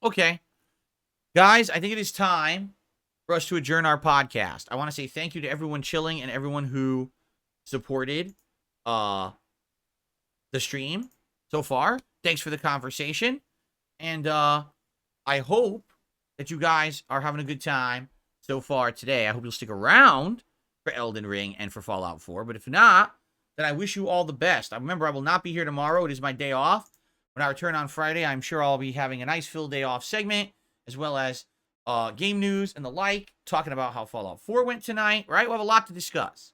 Okay. Guys, I think it is time for us to adjourn our podcast. I want to say thank you to everyone chilling and everyone who supported the stream so far. Thanks for the conversation. And I hope that you guys are having a good time so far today. I hope you'll stick around for Elden Ring and for Fallout 4. But if not, then I wish you all the best. I remember I will not be here tomorrow. It is my day off. When I return on Friday, I'm sure I'll be having a nice full day off segment, as well as game news and the like, talking about how Fallout 4 went tonight, right? We'll have a lot to discuss.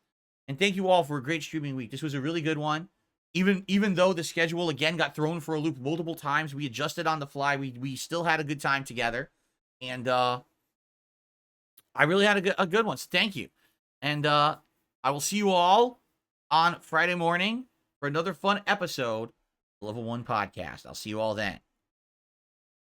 And thank you all for a great streaming week. This was a really good one. Even though the schedule, again, got thrown for a loop multiple times, we adjusted on the fly. We still had a good time together. And I really had a good one, so thank you. And I will see you all on Friday morning for another fun episode of Level 1 Podcast. I'll see you all then.